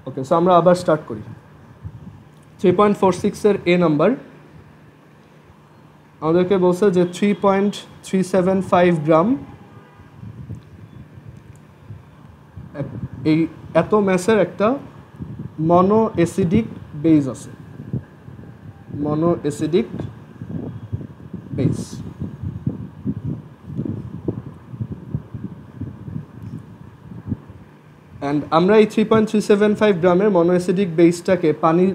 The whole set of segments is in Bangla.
ওকে, সো আমরা আবার স্টার্ট করি। 3.46 এর এ নাম্বার আমাদেরকে বলছে যে 3.375 গ্রাম এই এত ম্যাসের একটা মনো অ্যাসিডিক বেস আছে, মনো অ্যাসিডিক বেস। অ্যান্ড আমরা এই 3.375 গ্রামের মনো অ্যাসিডিক বেসটাকে পানির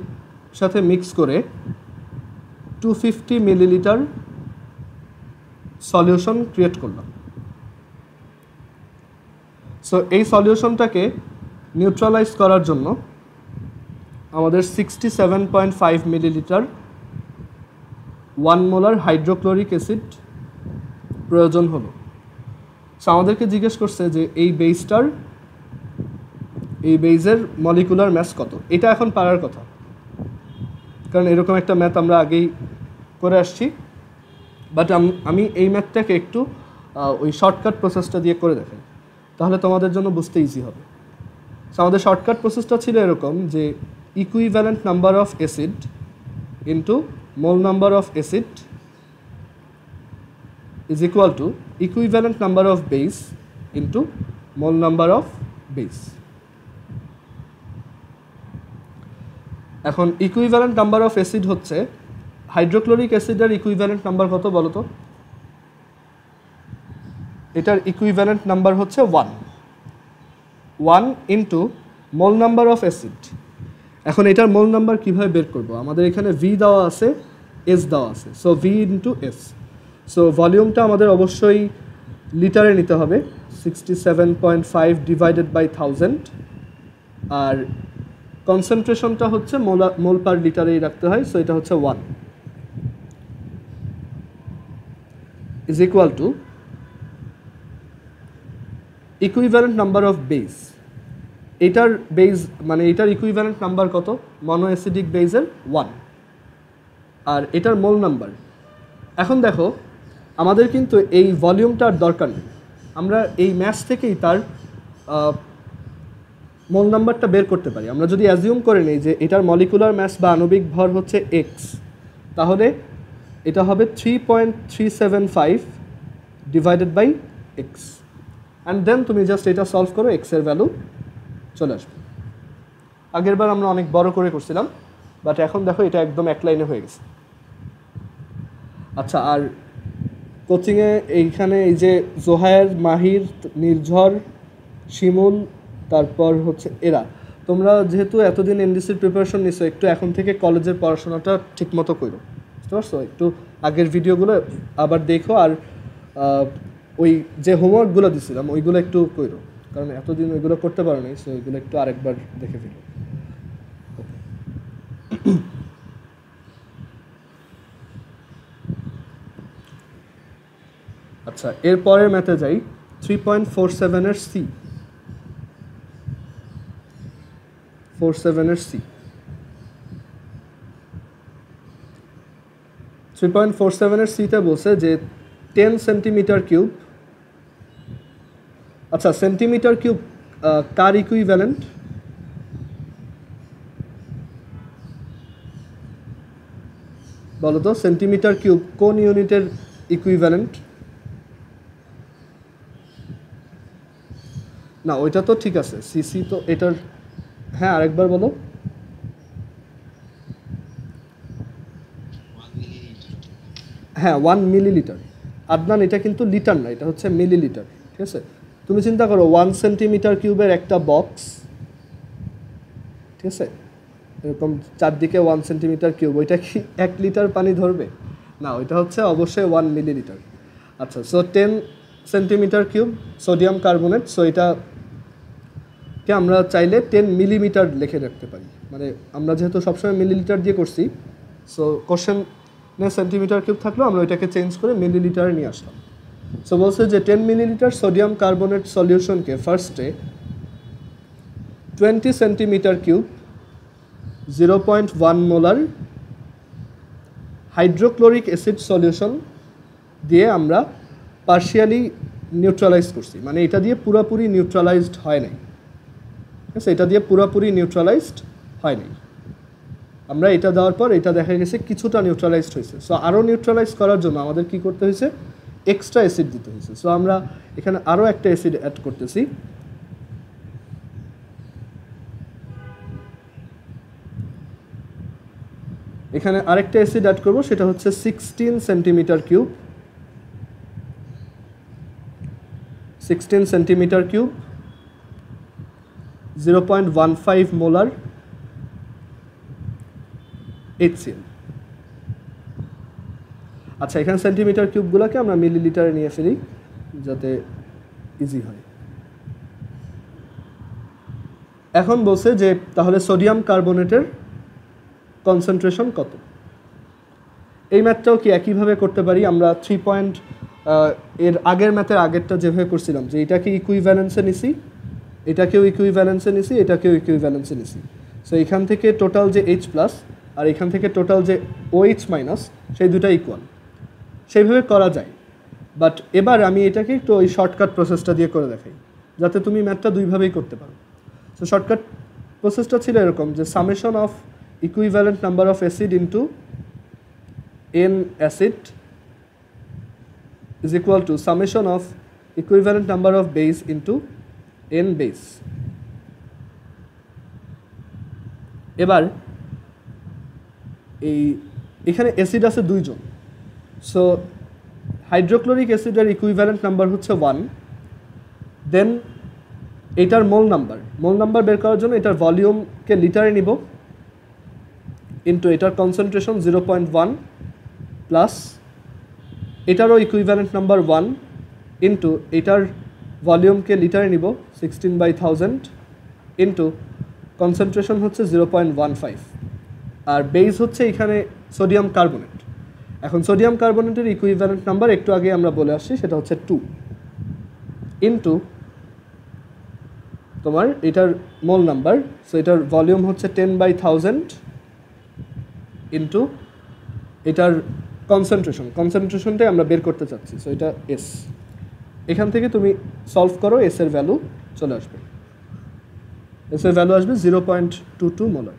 সাথে মিক্স করে 250 মিলিলিটার সলিউশন ক্রিয়েট করলাম। সো এই সলিউশনটাকে নিউট্রালাইজ করার জন্য আমাদের 67.5 মিলিলিটার 1 মোলার হাইড্রোক্লোরিক অ্যাসিড প্রয়োজন হলো। সো আমাদেরকে জিজ্ঞেস করছে যে এই বেজের মলিকুলার ম্যাস কত। এটা এখন পারার কথা, কারণ এরকম একটা ম্যাথ আমরা আগেই করে আসছি, বাট আমি এই ম্যাথটাকে একটু ওই শর্টকাট প্রসেসটা দিয়ে করে দেখাই, তাহলে তোমাদের জন্য বুঝতে ইজি হবে। সো আমাদের শর্টকাট প্রসেসটা ছিল এরকম যে equivalent number of acid into mole number of acid is equal two equivalent number of base into mole number of base. এখন ইকুইভ্যালেন্ট নাম্বার অফ অ্যাসিড হচ্ছে হাইড্রোক্লোরিক অ্যাসিডের ইকুইভ্যালেন্ট নাম্বার কত বলো তো? এটার ইকুইভ্যালেন্ট নাম্বার হচ্ছে 1 into mole number of acid. এখন এটার মোল নাম্বার কীভাবে বের করব? আমাদের এখানে ভি দেওয়া আছে, এস দেওয়া আছে, so V into S. So ভলিউমটা আমাদের অবশ্যই লিটারে নিতে হবে, 67.5 ডিভাইডেড বাই 1000, আর কনসেন্ট্রেশনটা হচ্ছে মোল পার লিটারেই রাখতে হয়, সো এটা হচ্ছে 1 is equal two equivalent number of base. এটার বেস মানে এটার ইকুইভ্যালেন্ট নাম্বার কত? মনো অ্যাসিডিক বেসের 1, আর এটার মোল নাম্বার। এখন দেখো আমাদের কিন্তু এই ভলিউমটার দরকার নেই, আমরা এই ম্যাস থেকেই তার মোল নাম্বারটা বের করতে পারি। আমরা যদি অ্যাজিউম করে নিই যে এটার মলিকুলার ম্যাস বা আণবিক ভর হচ্ছে এক্স, তাহলে এটা হবে 3.375 divided by x, and then তুমি জাস্ট এটা সলভ করো, এক্সের ভ্যালু চলে আসবে। আগের বার আমরা অনেক বড় করে করছিলাম, বাট এখন দেখো এটা একদম এক লাইনে হয়ে গেছে। আচ্ছা, আর কোচিংয়ে এইখানে এই যে জোহায়ের, মাহির, নির্ঝর, শিমুল, তারপর হচ্ছে এরা, তোমরা যেহেতু এতদিন এনডিসির প্রিপারেশন নিছো, একটু এখন থেকে কলেজের পড়াশোনাটা ঠিকমতো করো, বুঝতে পারছো? একটু আগের ভিডিওগুলো আবার দেখো, আর ওই যে হোমওয়ার্কগুলো দিছিলাম ওইগুলো একটু করো, কারণ এতদিন ওইগুলো করতে পারো নাই, সো ওইগুলো একটু আরেকবার দেখে ফেলো। আচ্ছা, এরপরের ম্যাথে যাই। 3.47 এর সি, 3.47 এর সিতে বলছে যে 10 সেন্টিমিটার কিউব। আচ্ছা, সেন্টিমিটার কিউব কার ইকুইভ্যালেন্ট? বলো তো, সেন্টিমিটার কিউব কোন ইউনিটের ইকুইভ্যালেন্ট? না, ওইটা তো ঠিক আছে, সিসি তো এটার। হ্যাঁ, আরেকবার বলো। হ্যাঁ, 1 মিলিলিটার। আদনান, এটা কিন্তু লিটার না, এটা হচ্ছে মিলিলিটার, ঠিক আছে? তুমি চিন্তা করো 1 সেন্টিমিটার কিউবের একটা বক্স, ঠিক আছে, এরকম চারদিকে 1 সেন্টিমিটার কিউব, ওইটা কি 1 লিটার পানি ধরবে? না, ওইটা হচ্ছে অবশ্যই 1 মিলিলিটার। আচ্ছা, so 10 centimetre cube sodium carbonate, so এটাকে আমরা চাইলে 10 মিলিমিটার লিখে রাখতে পারি। মানে আমরা যেহেতু সবসময় মিলিলিটার দিয়ে করছি, সো কোশ্চেনে সেন্টিমিটার কিউব থাকলেও আমরা ওইটাকে চেঞ্জ করে মিলিলিটারে নিয়ে আসলাম। সো বলছে যে 10 মিলিলিটার সোডিয়াম কার্বনেট সলিউশনকে ফার্স্টে 20 centimetre cube 0.1 molar hydrochloric acid solution দিয়ে আমরা পার্শিয়ালি নিউট্রালাইজ করছি, মানে এটা দিয়ে পুরোপুরি নিউট্রালাইজড হয় নাই। ঠিক আছে, এটা দিয়ে পুরোপুরি নিউট্রালাইজড হয়নি। আমরা এটা দেওয়ার পর এটা দেখা গেছে কিছুটা নিউট্রালাইজড হয়েছে। সো আরও নিউট্রালাইজ করার জন্য আমাদের কি করতে হয়েছে, এক্সট্রা অ্যাসিড দিতে হয়েছে। সো আমরা এখানে আরও একটা অ্যাসিড অ্যাড করতেছি। এখানে আরেকটা অ্যাসিড অ্যাড করবো, সেটা হচ্ছে 16 centimetre cube. 16 centimetre cube 0.15 molar HCl। আচ্ছা, এখানে সেন্টিমিটার কিউবগুলোকে আমরা মিলিলিটারে নিয়ে ফেলি যাতে ইজি হয়। এখন বলছে যে তাহলে সোডিয়াম কার্বনেটের কনসেন্ট্রেশন কত। এই ম্যাথটাও কি একইভাবে করতে পারি আমরা। 3 এর আগের ম্যাথের আগেরটা যেভাবে করছিলাম, যে এটাকে ইকুইভ্যালেন্সে নিছি, এটাকেও ইকুইভ্যালেন্সে নিছি, এটাকেও ইকুইভ্যালেন্সে নিছি। সো এখান থেকে টোটাল যে H প্লাস আর এখান থেকে টোটাল যে OH মাইনাস, সেই দুটা ইকুয়াল। সেইভাবে করা যায়, বাট এবার আমি এটাকে একটু ওই শর্টকাট প্রসেসটা দিয়ে করে দেখাই, যাতে তুমি ম্যাথটা দুইভাবেই করতে পারো। সো শর্টকাট প্রসেসটা ছিল এরকম, যে summation of equivalent number of acid into n acid is equal to summation of equivalent number of base into n base. এবার এখানে অ্যাসিড আছে দুইজন। সো হাইড্রোক্লোরিক অ্যাসিডের ইকুইভ্যালেন্ট নাম্বার হচ্ছে 1, দেন এটার মোল নাম্বার বের করার জন্য এটার ভলিউমকে লিটারে নিব, ইন্টু এটার কনসেন্ট্রেশন 0.1 প্লাস এটারও ইকুইভ্যালেন্ট নাম্বার 1 ইন্টু এটার ভলিউমকে লিটারে নিব 16/1000 ইন্টু কনসেন্ট্রেশন হচ্ছে 0.15, আর বেস হচ্ছে এখানে সোডিয়াম কার্বনেট। এখন সোডিয়াম কার্বনেটের ইকুইভ্যালেন্ট নাম্বার একটু আগে আমরা বলে আসছি, সেটা হচ্ছে 2 ইন্টু তোমার এটার মোল নাম্বার। সো এটার ভলিউম হচ্ছে 10/1000 ইন্টু এটার কনসেন্ট্রেশনটাই আমরা বের করতে চাচ্ছি। সো এটা S। এখান থেকে তুমি সলভ করো, S এর ভ্যালু চলে আসবে। S এর ভ্যালু আসবে 0.22 মোলার।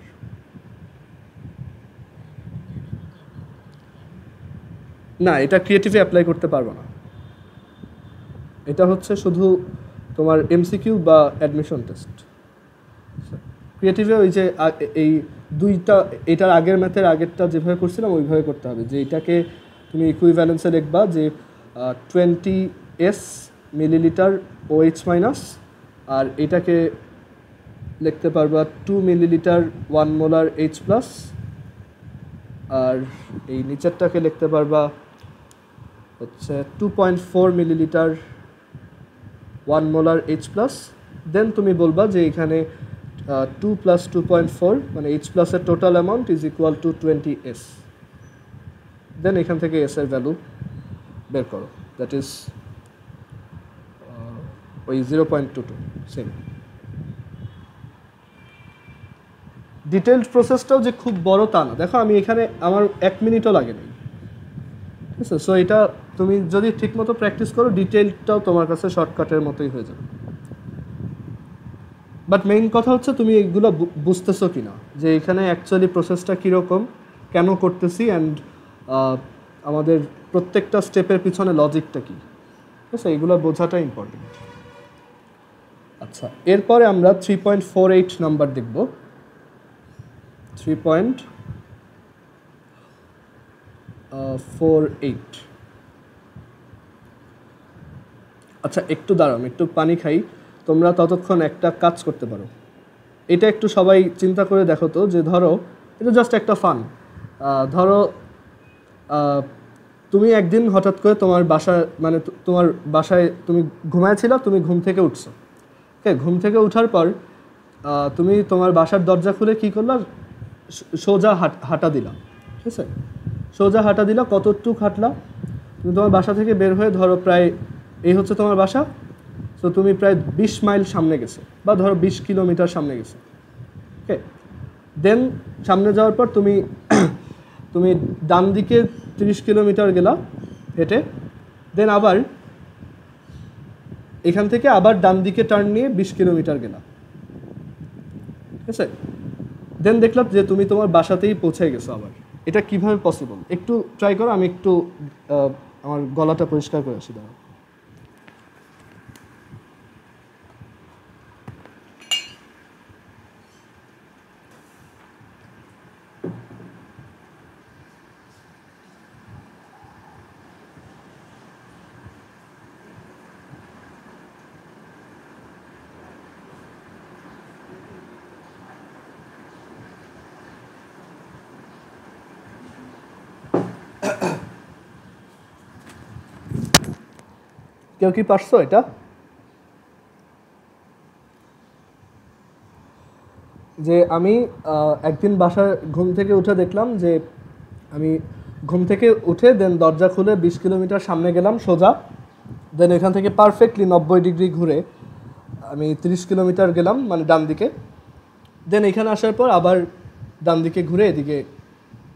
না, এটা ক্রিয়েটিভে অ্যাপ্লাই করতে পারবো না। এটা হচ্ছে শুধু তোমার MCQ বা অ্যাডমিশন টেস্ট। ক্রিয়েটিভে ওই যে এই দুইটা, এটার আগের ম্যাথের আগেরটা যেভাবে করছিলাম ওইভাবে করতে হবে, যে এটাকে তুমি ইকুইভ্যালেন্সে লিখবা যে 20 মিলিলিটার OH মাইনাস, আর এটাকে লিখতে পারবা 2 মিলিলিটার 1 মোলার H প্লাস, আর এই নিচেরটাকে লিখতে পারবা হচ্ছে 2.4 মিলিলিটার 1 মোলার H প্লাস। দেন তুমি বলবা যে এখানে 2 প্লাস 2.4 মানে H প্লাসের total amount is equal two 20 S। দেন এখান থেকে S এর ভ্যালু বের করো, দ্যাট ইজ ওই 0.22। সেম ডিটেলড প্রসেসটাও যে খুব বড় তা না। দেখো আমি এখানে আমার 1 মিনিটও লাগে নাই, ঠিক আছে। সো এটা তুমি যদি ঠিকমতো প্র্যাকটিস করো, ডিটেলটাও তোমার কাছে শর্টকাটের মতোই হয়ে যাবে। বাট মেইন কথা হচ্ছে তুমি এগুলো বুঝতেছো কি না, যে এখানে অ্যাকচুয়ালি প্রসেসটা কীরকম, কেন করতেছি, অ্যান্ড আমাদের প্রত্যেকটা স্টেপের পিছনে লজিকটা কী, ঠিক আছে, এগুলো বোঝাটা ইম্পর্টেন্ট। আচ্ছা, এরপরে আমরা 3.48 নাম্বার দেখব। 3.48। আচ্ছা, একটু দাঁড়ান, একটু পানি খাই। তোমরা ততক্ষণ একটা কাজ করতে পারো, এটা একটু সবাই চিন্তা করে দেখো তো, যে ধরো এটা জাস্ট একটা ফান। ধরো তুমি একদিন হঠাৎ করে তোমার বাসায় তুমি ঘুমায়ছিল, তুমি ঘুম থেকে উঠছো। ওকে, ঘুম থেকে ওঠার পর তুমি তোমার বাসার দরজা খুলে কী করলা, সোজা হাঁটা দিলা, ঠিক আছে। সোজা হাঁটা দিলা, কতটুক হাঁটলা, তুমি তোমার বাসা থেকে বের হয়ে ধরো প্রায়, এই হচ্ছে তোমার বাসা, তো তুমি প্রায় 20 মাইল সামনে গেছো, বা ধরো 20 কিলোমিটার সামনে গেছো। ওকে, দেন সামনে যাওয়ার পর তুমি ডান দিকে 30 কিলোমিটার গেলা হেঁটে, দেন আবার এখান থেকে আবার ডান দিকে টার্ন নিয়ে 20 কিলোমিটার গেলা। ঠিক আছে? দেন দেখলাম যে তুমি তোমার বাসাতেই পৌঁছে গেছো আবার। এটা কিভাবে পসিবল? একটু ট্রাই করো, আমি একটু আমার গলাটা পরিষ্কার করে আসি দাঁড়াও। কেউ কি পারছো এটা? যে আমি একদিন বাসায় ঘুম থেকে উঠে দেখলাম যে আমি ঘুম থেকে উঠে দেন দরজা খুলে 20 কিলোমিটার সামনে গেলাম সোজা, দেন এখান থেকে পারফেক্টলি 90 ডিগ্রি ঘুরে আমি 30 কিলোমিটার গেলাম মানে ডান দিকে, দেন এখানে আসার পর আবার ডান দিকে ঘুরে এদিকে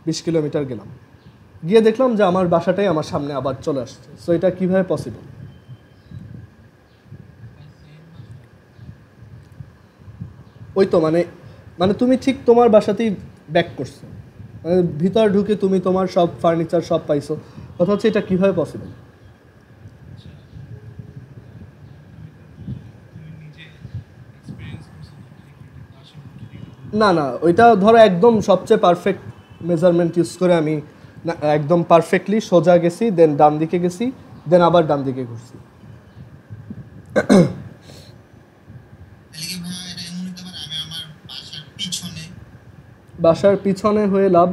20 কিলোমিটার গেলাম, গিয়ে দেখলাম যে আমার বাসাটাই আমার সামনে আবার চলে আসছে। সো এটা কীভাবে পসিবল? ওই তো মানে মানে তুমি ঠিক তোমার বাসাতেই ব্যাক করছো, মানে ভিতর ঢুকে তুমি তোমার সব ফার্নিচার সব পাইছো, কথা হচ্ছে এটা কীভাবে পসিবল? না না, ওইটা ধরো একদম সবচেয়ে পারফেক্ট মেজারমেন্ট ইউজ করে আমি একদম পারফেক্টলি সোজা গেছি, দেন ডান দিকে গেছি, দেন আবার ডান দিকে ঘুরছি। বাসার পিছনে হয়ে লাভ,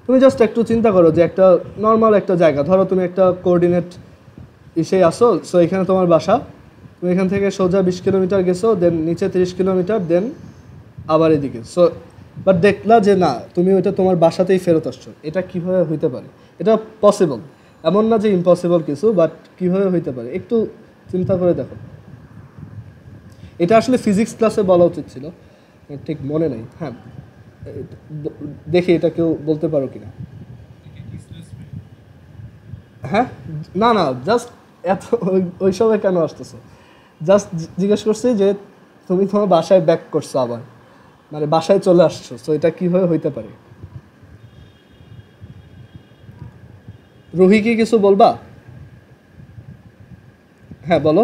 তুমি জাস্ট একটু চিন্তা করো যে একটা নর্মাল একটা জায়গা, ধরো তুমি একটা কোঅর্ডিনেট এসে আসো, সো এখানে তোমার বাসা, তুমি এখান থেকে সোজা 20 কিলোমিটার গেছো, দেন নিচে 30 কিলোমিটার, দেন আবার এদিকে। সো বাট দেখলা যে না, তুমি ওইটা তোমার বাসাতেই ফেরত আসছো। এটা কিভাবে হইতে পারে? এটা পসিবল, এমন না যে ইম্পসিবল কিছু, বাট কিভাবে হইতে পারে একটু চিন্তা করে দেখো। এটা আসলে ফিজিক্স ক্লাসে বলা উচিত ছিল, ঠিক মনে নেই। হ্যাঁ, দেখি এটা কেউ বলতে পারো কিনা। হ্যাঁ, না না, জাস্ট এত ওইসবে কেন আসতেছো? জাস্ট জিজ্ঞেস করছি যে তুমি তোমার বাসায় ব্যাক করছো আবার, মানে বাসায় চলে আসছো, সো এটা কীভাবে হইতে পারে? রুহি কি কিছু বলবা? হ্যাঁ বলো।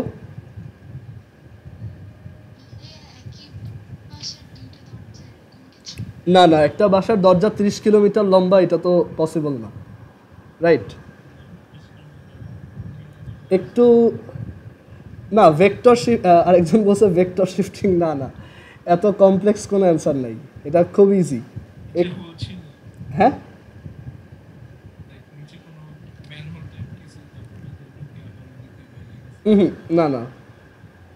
না না, একটা বাসার দরজা 30 কিলোমিটার লম্বা, এটা তো পসিবল না, রাইট? একটু না, ভেক্টর আরেকজন বলছে ভেক্টর শিফটিং, না না, এত কমপ্লেক্স কোনো অ্যান্সার নাই, এটা খুব ইজি। হ্যাঁ, হুম, না না,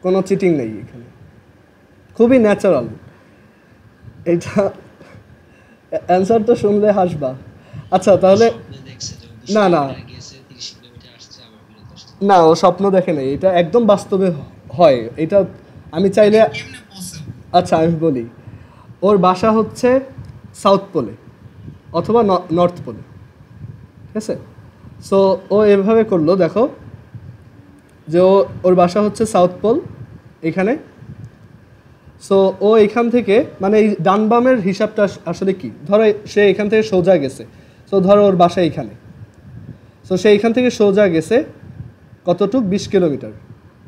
কোনো চিটিং নেই এখানে, খুবই ন্যাচারাল এটা। অ্যান্সার তো শুনলে হাসবা। আচ্ছা তাহলে, না না না, ও স্বপ্ন দেখে নেই, এটা একদম বাস্তবে হয় এটা। আমি চাইলে, আচ্ছা আমি বলি, ওর বাসা হচ্ছে সাউথ পোলে অথবা নর্থ পোলে, ঠিক আছে? সো ও এভাবে করলো, দেখো যে ওর বাসা হচ্ছে সাউথ পোল এখানে। সো ও এখান থেকে মানে এই ডান বামের হিসাবটা আসলে কি, ধরো সে এখান থেকে সোজা গেছে, সো ধরো ওর বাসা এইখানে, সো সে এখান থেকে সোজা গেছে কতটুক 20 কিলোমিটার,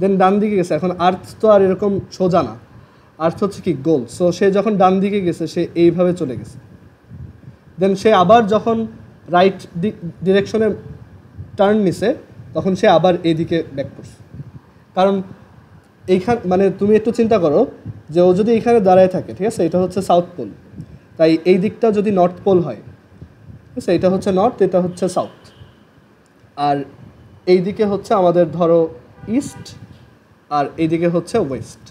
দেন ডান দিকে গেছে। এখন আর্থ তো আর এরকম সোজা না, আর্থ হচ্ছে কি গোল, সো সে যখন ডান দিকে গেছে সে এইভাবে চলে গেছে, দেন সে আবার যখন রাইট ডিরেকশনে টার্ন নিছে তখন সে আবার এইদিকে ব্যাক করছে। কারণ এইখান মানে তুমি একটু চিন্তা করো যে ও যদি এইখানে দাঁড়ায় থাকে, ঠিক আছে, এটা হচ্ছে সাউথ পোল, তাই এই দিকটা যদি নর্থ পোল হয়, ঠিক আছে, এটা হচ্ছে নর্থ, এটা হচ্ছে সাউথ, আর এই দিকে হচ্ছে আমাদের ধরো ইস্ট, আর এইদিকে হচ্ছে ওয়েস্ট।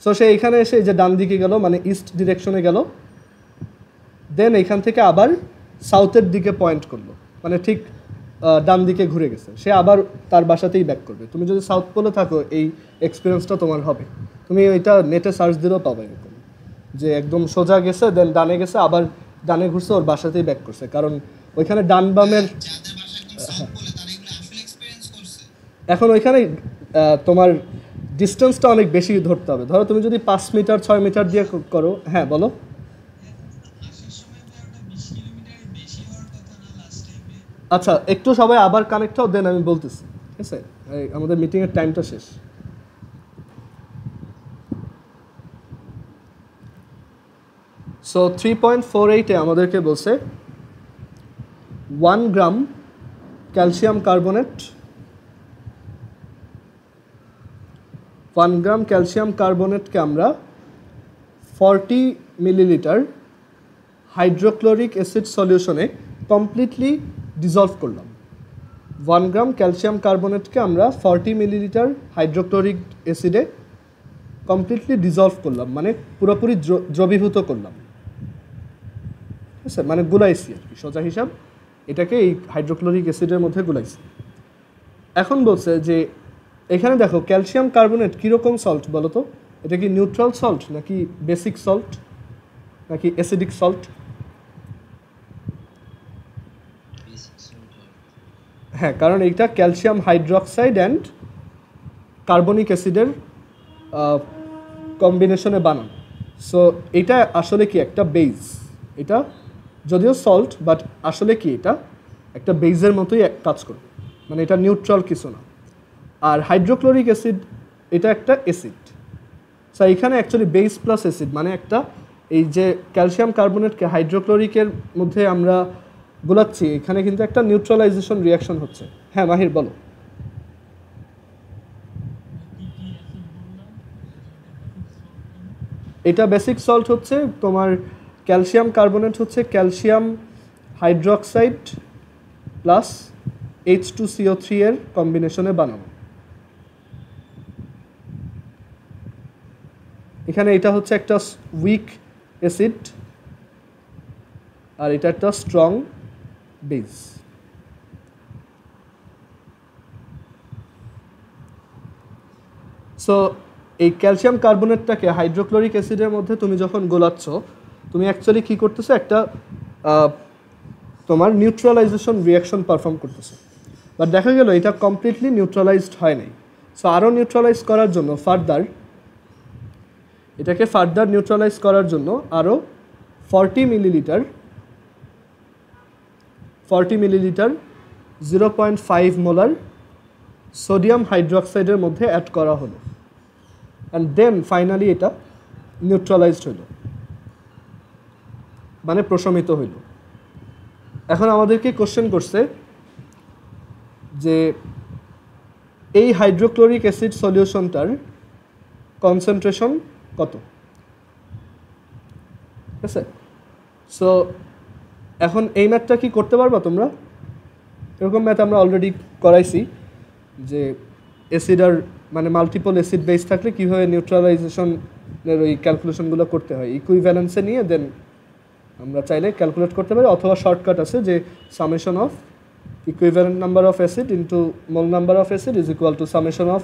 সো সে এখানে এসে যে ডান দিকে গেল মানে ইস্ট ডিরেকশনে গেল, দেন এখান থেকে আবার সাউথের দিকে পয়েন্ট করলো, মানে ঠিক ডান দিকে ঘুরে গেছে, সে আবার তার বাসাতেই ব্যাক করবে। তুমি যদি সাউথ পোলে থাকো এই এক্সপিরিয়েন্সটা তোমার হবে, তুমি ওইটা নেটে সার্চ দিলেও পাবে এরকম, যে একদম সোজা গেছে দেন ডানে গেছে আবার ডানে ঘুরছে ওর বাসাতেই ব্যাক করছে, কারণ ওইখানে ডান বামের, এখন ওইখানে তোমার ডিস্টেন্সটা অনেক বেশি ধরতে হবে। ধরো তুমি যদি 5 মিটার 6 মিটার দিয়ে করো, হ্যাঁ বলো। আচ্ছা একটু সবাই আবার কানেক্ট হও, দেন আমি বলতেছি, ঠিক আছে? আমাদের মিটিংয়ের টাইমটা শেষ। সো 3.48-এ আমাদেরকে বলছে 1 gram calcium carbonate, 1 gram calcium কার্বনেটকে আমরা 40 মিলিলিটার হাইড্রোক্লোরিক অ্যাসিড সলিউশনে কমপ্লিটলি ডিজলভ করলাম। 1 গ্রাম ক্যালসিয়াম কার্বনেটকে আমরা 40 মিলিলিটার হাইড্রোক্লোরিক অ্যাসিডে কমপ্লিটলি ডিজলভ করলাম, মানে পুরোপুরি দ্রবীভূত করলাম, ঠিক আছে? মানে গুলাইছি আর কি, সোজা হিসাব এটাকে এই হাইড্রোক্লোরিক অ্যাসিডের মধ্যে গুলাইছি। এখন বলছে যে এখানে দেখো ক্যালসিয়াম কার্বনেট কীরকম সল্ট বলো তো? এটা কি নিউট্রাল সল্ট নাকি বেসিক সল্ট নাকি অ্যাসিডিক সল্ট? হ্যাঁ, কারণ এইটা ক্যালসিয়াম হাইড্রোক্সাইড অ্যান্ড কার্বনিক অ্যাসিডের কম্বিনেশনে বানানো। সো এটা আসলে কি একটা বেজ, এটা যদিও সল্ট বাট আসলে কি এটা একটা বেজের মতোই কাজ করে, মানে এটা নিউট্রাল কিছু না। আর হাইড্রোক্লোরিক অ্যাসিড এটা একটা অ্যাসিড। সো এখানে অ্যাকচুয়ালি বেস প্লাস অ্যাসিড, মানে একটা এই যে ক্যালসিয়াম কার্বনেটকে হাইড্রোক্লোরিকের মধ্যে আমরা গোলাচ্ছি, এখানে কিন্তু একটা নিউট্রালাইজেশন রিয়াকশন হচ্ছে। হ্যাঁ মাহির বলো। এটা বেসিক সল্ট হচ্ছে তোমার ক্যালসিয়াম কার্বনেট হচ্ছে ক্যালসিয়াম হাইড্রোক্সাইড প্লাস H2CO3 এর কম্বিনেশনে বানানো। এখানে এটা হচ্ছে একটা উইক অ্যাসিড আর এটা একটা স্ট্রং বেস। সো এই ক্যালসিয়াম কার্বনেটটাকে হাইড্রোক্লোরিক অ্যাসিডের মধ্যে তুমি যখন গোলাচ্ছ, তুমি অ্যাকচুয়ালি কী করতেছো, একটা তোমার নিউট্রালাইজেশন রিয়াকশন পারফর্ম করতেছো। বাট দেখা গেল এটা কমপ্লিটলি নিউট্রালাইজড হয় নাই। সো আরও নিউট্রালাইজ করার জন্য এটাকে ফার্দার নিউট্রালাইজ করার জন্য আরও 40 মিলিলিটার 0.5 মোলার সোডিয়াম হাইড্রোক্সাইডের মধ্যে অ্যাড করা হলো, অ্যান্ড দেন ফাইনালি এটা নিউট্রালাইজড হইল, মানে প্রশমিত হইল। এখন আমাদেরকে কোশ্চেন করছে যে এই হাইড্রোক্লোরিক অ্যাসিড সলিউশনটার কনসেন্ট্রেশন কত, ঠিক আছে? সো এখন এই ম্যাথটা কি করতে পারবা তোমরা? এরকম ম্যাথ আমরা অলরেডি করাইছি যে অ্যাসিড আর মানে মাল্টিপল অ্যাসিড বেস থাকলে কীভাবে নিউট্রালাইজেশনের ওই ক্যালকুলেশনগুলো করতে হয়, ইকুইভ্যালেন্সে নিয়ে দেন আমরা চাইলে ক্যালকুলেট করতে পারি, অথবা শর্টকাট আছে যে summation of equivalent number of acid into mole number of acid is equal two summation of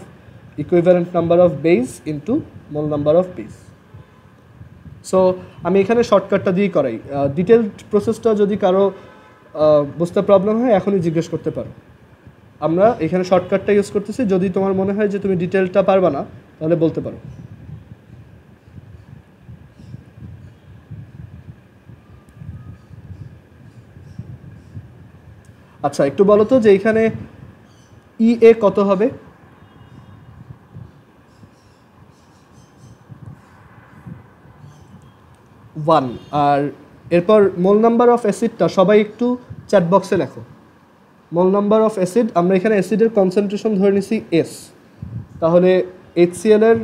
equivalent number of base into mole number of base. So আমি এখানে শর্টকাটটা দিয়েই করাই। ডিটেলড প্রসেসটা যদি কারো বুঝতে প্রবলেম হয় এখনই জিজ্ঞেস করতে পারো। আমরা এখানে শর্টকাটটা ইউজ করতেছি, যদি তোমার মনে হয় যে তুমি ডিটেলটা পারবা না তাহলে বলতে পারো। আচ্ছা একটু বলো তো যে এখানে EA কত হবে? ওয়ান। আর এরপর মোল নাম্বার অফ অ্যাসিডটা সবাই একটু চ্যাট বক্সে লেখো। মোল নাম্বার অফ অ্যাসিড, আমরা এখানে অ্যাসিডের কনসেন্ট্রেশন ধরে নিছি S, তাহলে HCl এর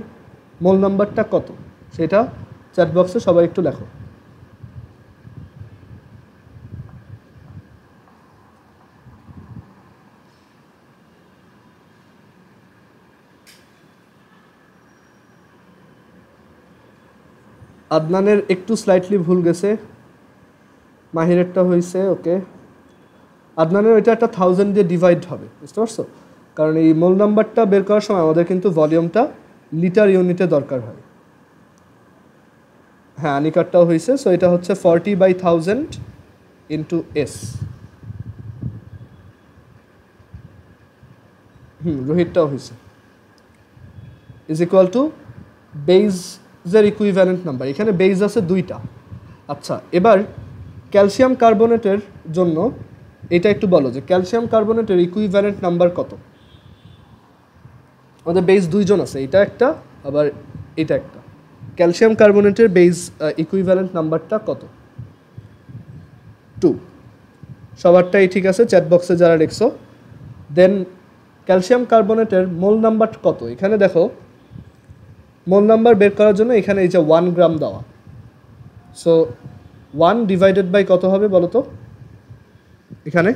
মোল নাম্বারটা কত সেটা চ্যাট বক্সে সবাই একটু লেখো। আদনানের একটু স্লাইটলি ভুল গেছে, মাহিরেরটা হয়েছে ওকে। আদনানের ওইটা একটা 1000 দিয়ে ডিভাইড হবে, বুঝতে পারছো? কারণ এই মোল নাম্বারটা বের করার সময় আমাদের কিন্তু ভলিউমটা লিটার ইউনিটে দরকার হয়। হ্যাঁ আনিকারটাও হয়েছে। সো এটা হচ্ছে 40/1000 ইন্টু S। রোহিতটাও হয়েছে। ইজ ইকুয়াল টু বেইজের ইকুইভ্যালেন্ট নাম্বার। এখানে বেইজ আছে 2টা। আচ্ছা, এবার ক্যালসিয়াম কার্বনেটের জন্য এটা একটু বলো যে ক্যালসিয়াম কার্বনেটের ইকুইভ্যালেন্ট নাম্বার কত? আমাদের বেইজ 2 জন আছে, এটা একটা আবার এটা একটা। ক্যালসিয়াম কার্বনেটের বেইজ ইকুইভ্যালেন্ট নাম্বারটা কত? 2। সবারটাই ঠিক আছে, চ্যাট বক্সে যারা লিখছো। দেন ক্যালসিয়াম কার্বনেটের মোল নাম্বার কত? এখানে দেখো মোল নাম্বার বের করার জন্য এখানে এই যে 1 গ্রাম দেওয়া, সো 1 ডিভাইডেড বাই কত হবে বলো তো? এখানে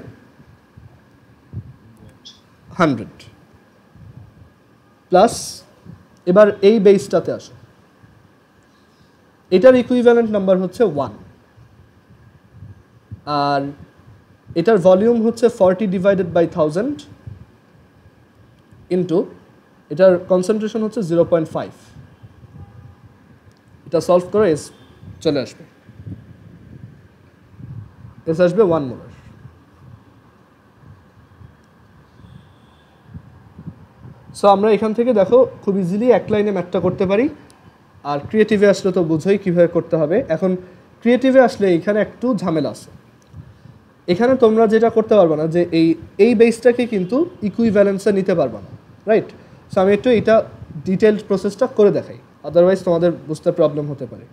100 প্লাস, এবার এই বেসটাতে আসো, এটার ইকুইভ্যালেন্ট নাম্বার হচ্ছে 1, আর এটার ভলিউম হচ্ছে 40 ডিভাইডেড বাই 1000 ইন্টু এটার কনসেন্ট্রেশন হচ্ছে 0.5। এটা সলভ করে এস চলে আসবে, এস আসবে 1 মোলার। সো আমরা এখান থেকে দেখো খুব ইজিলি এক লাইনে ম্যাথটা করতে পারি। আর ক্রিয়েটিভে আসলে তো বুঝোই কীভাবে করতে হবে। এখন ক্রিয়েটিভে আসলে এখানে একটু ঝামেলা আছে। এখানে তোমরা যেটা করতে পারবে না যে এই বেসটাকে কিন্তু ইকুইভ্যালেন্সে নিতে পারবে না, রাইট? সো আমি একটু এটা ডিটেলড প্রসেসটা করে দেখাই, আদারওয়াইজ তোমাদের বুঝতে প্রবলেম হতে পারে।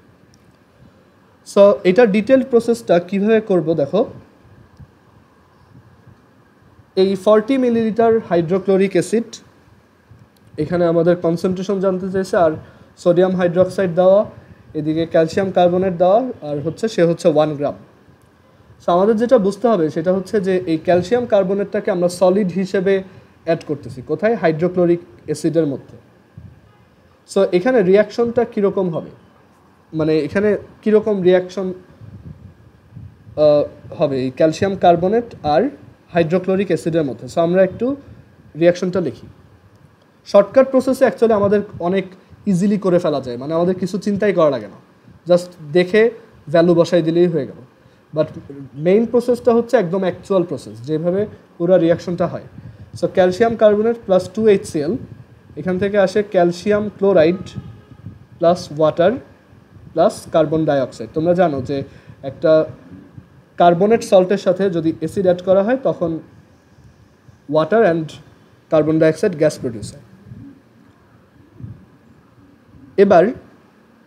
সো এটা ডিটেলড প্রসেসটা কীভাবে করব দেখো। এই 40 মিলিলিটার হাইড্রোক্লোরিক অ্যাসিড, এখানে আমাদের কনসেন্ট্রেশন জানতে চাইছে, আর সোডিয়াম হাইড্রোক্সাইড দেওয়া, এদিকে ক্যালসিয়াম কার্বনেট দেওয়া, আর সে হচ্ছে 1 গ্রাম। সো আমাদের যেটা বুঝতে হবে সেটা হচ্ছে যে এই ক্যালসিয়াম কার্বনেটটাকে আমরা সলিড হিসেবে অ্যাড করতেছি কোথায়? হাইড্রোক্লোরিক অ্যাসিডের মধ্যে। সো এখানে রিয়াকশনটা কীরকম হবে, মানে এখানে কীরকম রিয়াকশন হবে এই ক্যালসিয়াম কার্বনেট আর হাইড্রোক্লোরিক অ্যাসিডের মধ্যে। সো আমরা একটু রিয়াকশনটা লিখি। শর্টকাট প্রসেসে অ্যাকচুয়ালি আমাদের অনেক ইজিলি করে ফেলা যায়, মানে আমাদের কিছু চিন্তাই করা লাগে না, জাস্ট দেখে ভ্যালু বসাই দিলেই হয়ে গেল। বাট মেইন প্রসেসটা হচ্ছে একদম অ্যাকচুয়াল প্রসেস, যেভাবে পুরো রিয়াকশনটা হয়। So calcium carbonate plus 2HCl, এখান থেকে আসে calcium chloride plus water plus carbon dioxide. তোমরা জানো যে একটা কার্বনেট সল্টের সাথে যদি অ্যাসিড অ্যাড করা হয় তখন water and carbon dioxide gas produce হয়। এবার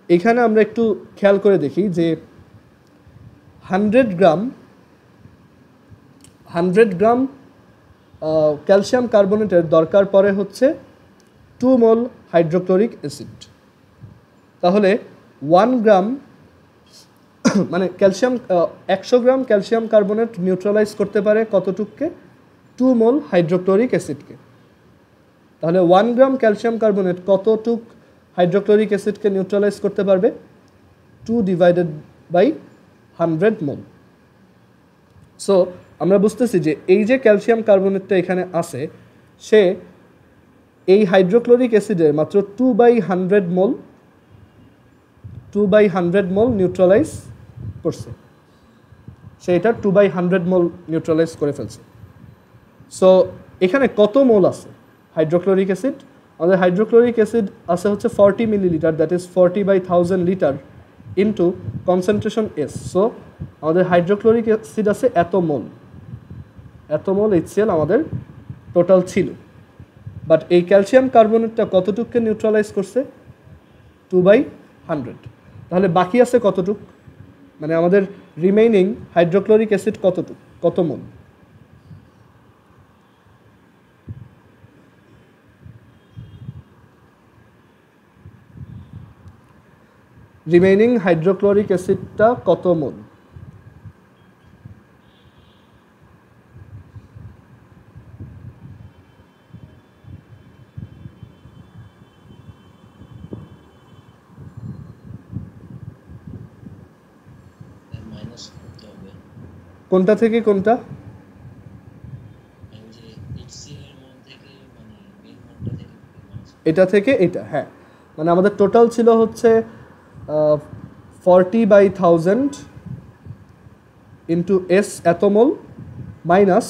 এখানে আমরা একটু খেয়াল করে দেখি যে 100 গ্রাম ক্যালসিয়াম কার্বনেটের দরকার পড়ে হচ্ছে 2 মোল হাইড্রোক্লোরিক অ্যাসিড। তাহলে 1 গ্রাম মানে ক্যালসিয়াম 100 গ্রাম ক্যালসিয়াম কার্বনেট নিউট্রালাইজ করতে পারে কতটুককে? 2 মোল হাইড্রোক্লোরিক অ্যাসিডকে। তাহলে 1 গ্রাম ক্যালসিয়াম কার্বনেট কতটুক হাইড্রোক্লোরিক অ্যাসিডকে নিউট্রালাইজ করতে পারবে? 2 ডিভাইডেড বাই 100 মোল। সো আমরা বুঝতেছি যে এই যে ক্যালসিয়াম কার্বনেটটা এখানে আছে, সে এই হাইড্রোক্লোরিক অ্যাসিডের মাত্র 2/100 মোল নিউট্রালাইজ করছে, সে এটা 2/100 মোল নিউট্রালাইজ করে ফেলছে। সো এখানে কত মোল আছে হাইড্রোক্লোরিক অ্যাসিড? আমাদের হাইড্রোক্লোরিক অ্যাসিড আছে হচ্ছে 40 millilitre, that is 40/1000 litre into concentration S. So আমাদের হাইড্রোক্লোরিক অ্যাসিড আছে এত মোল HCl আমাদের টোটাল ছিল। বাট এই ক্যালসিয়াম কার্বনেটটা কতটুককে নিউট্রালাইজ করছে? 2/100। তাহলে বাকি আছে কতটুক? মানে আমাদের রিমেইনিং হাইড্রোক্লোরিক অ্যাসিড কত মোল? রিমেইনিং হাইড্রোক্লোরিক অ্যাসিডটা কত মোল? কোনটা থেকে কোনটা? এটা থেকে এটা, হ্যাঁ। মানে আমাদের টোটাল ছিল হচ্ছে 40/1000 ইন্টু এস এত মোল মাইনাস